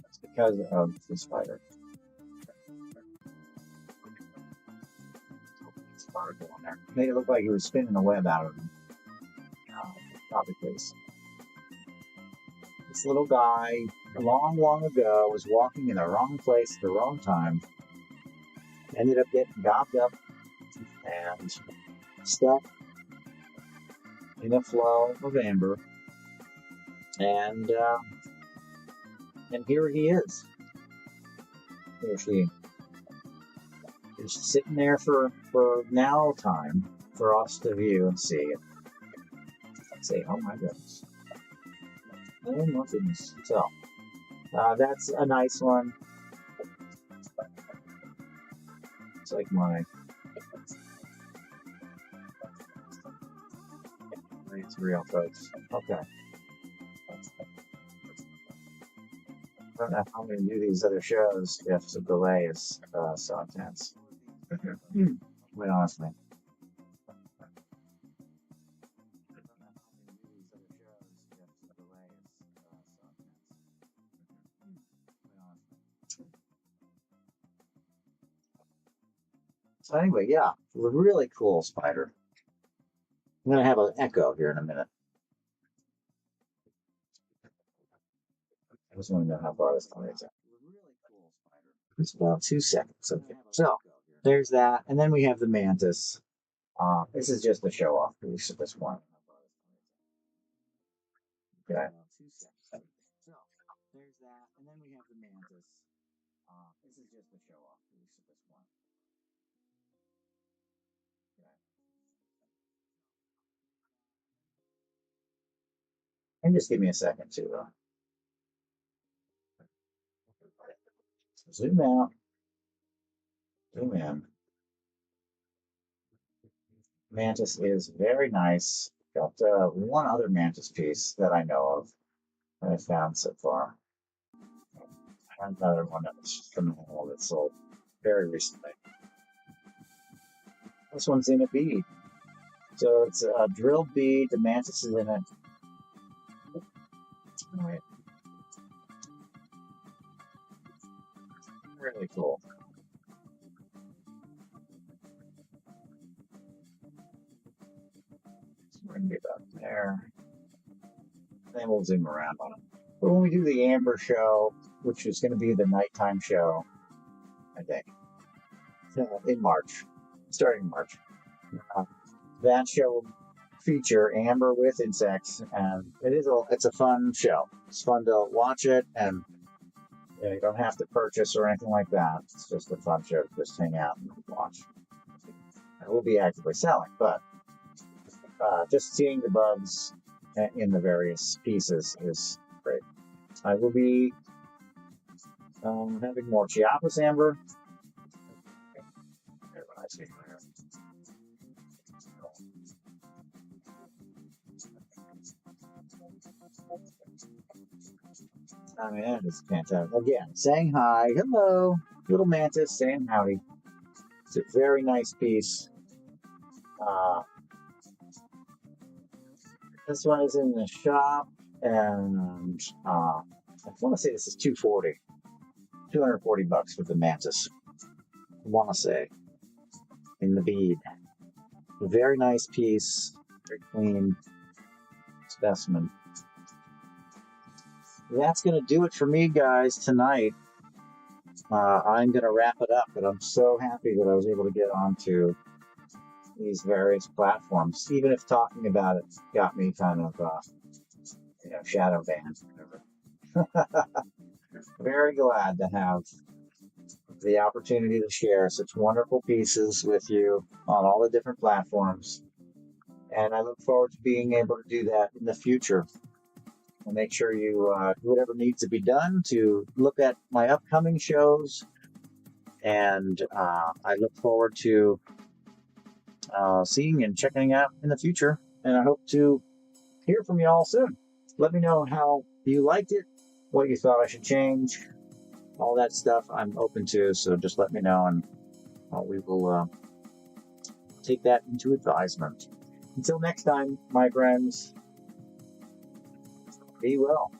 It's because of the spider. Made it look like he was spinning a web out of him. Not the case. This little guy, long ago, was walking in the wrong place at the wrong time. Ended up getting gobbled up and stuck in a flow of amber. And here he is. Here she is sitting there for now time. for us to view and see. Say, oh my goodness. Oh my goodness. So, that's a nice one. It's like my. It's real, folks. Okay. I don't know how I'm going to do these other shows if the delay is so intense. Quite honestly. So anyway, yeah, really cool spider. I'm going to have an echo here in a minute. I just want to know how far this is. It's about 2 seconds. Okay. So there's that. And then we have the mantis. This is just a show off piece of this one. Okay. So there's that. And then we have the mantis. This is just a show off piece of this one. Okay. And just give me a second to zoom out, zoom in. Mantis is very nice. Got one other mantis piece that I know of that I found so far. And another one that was from the hole that sold very recently. This one's in a bead. So it's a drilled bead. The mantis is in it. All right. Really cool. So we're going to be about there. Then we'll zoom around on it. But when we do the Amber show, which is going to be the nighttime show, I think, in March, starting in March, that show will feature Amber with insects, and it's a fun show. It's fun to watch it, and you don't have to purchase or anything like that. It's just a fun show to just hang out and watch. And we'll be actively selling, but just seeing the bugs in the various pieces is great. I will be having more Chiapas Amber. I mean, that is fantastic. Again, saying hi, hello, little mantis, saying howdy. It's a very nice piece. This one is in the shop, and I want to say this is $240 for the mantis. I want to say in the bead. A very nice piece, very clean specimen. That's going to do it for me, guys, tonight. I'm going to wrap it up, but I'm so happy that I was able to get onto these various platforms, even if talking about it got me kind of, shadow banned. Very glad to have the opportunity to share such wonderful pieces with you on all the different platforms. And I look forward to being able to do that in the future. And make sure you do whatever needs to be done to look at my upcoming shows. And I look forward to seeing and checking out in the future. And I hope to hear from you all soon. Let me know how you liked it, what you thought I should change, all that stuff I'm open to. So just let me know, and we will take that into advisement. Until next time, my friends, be well.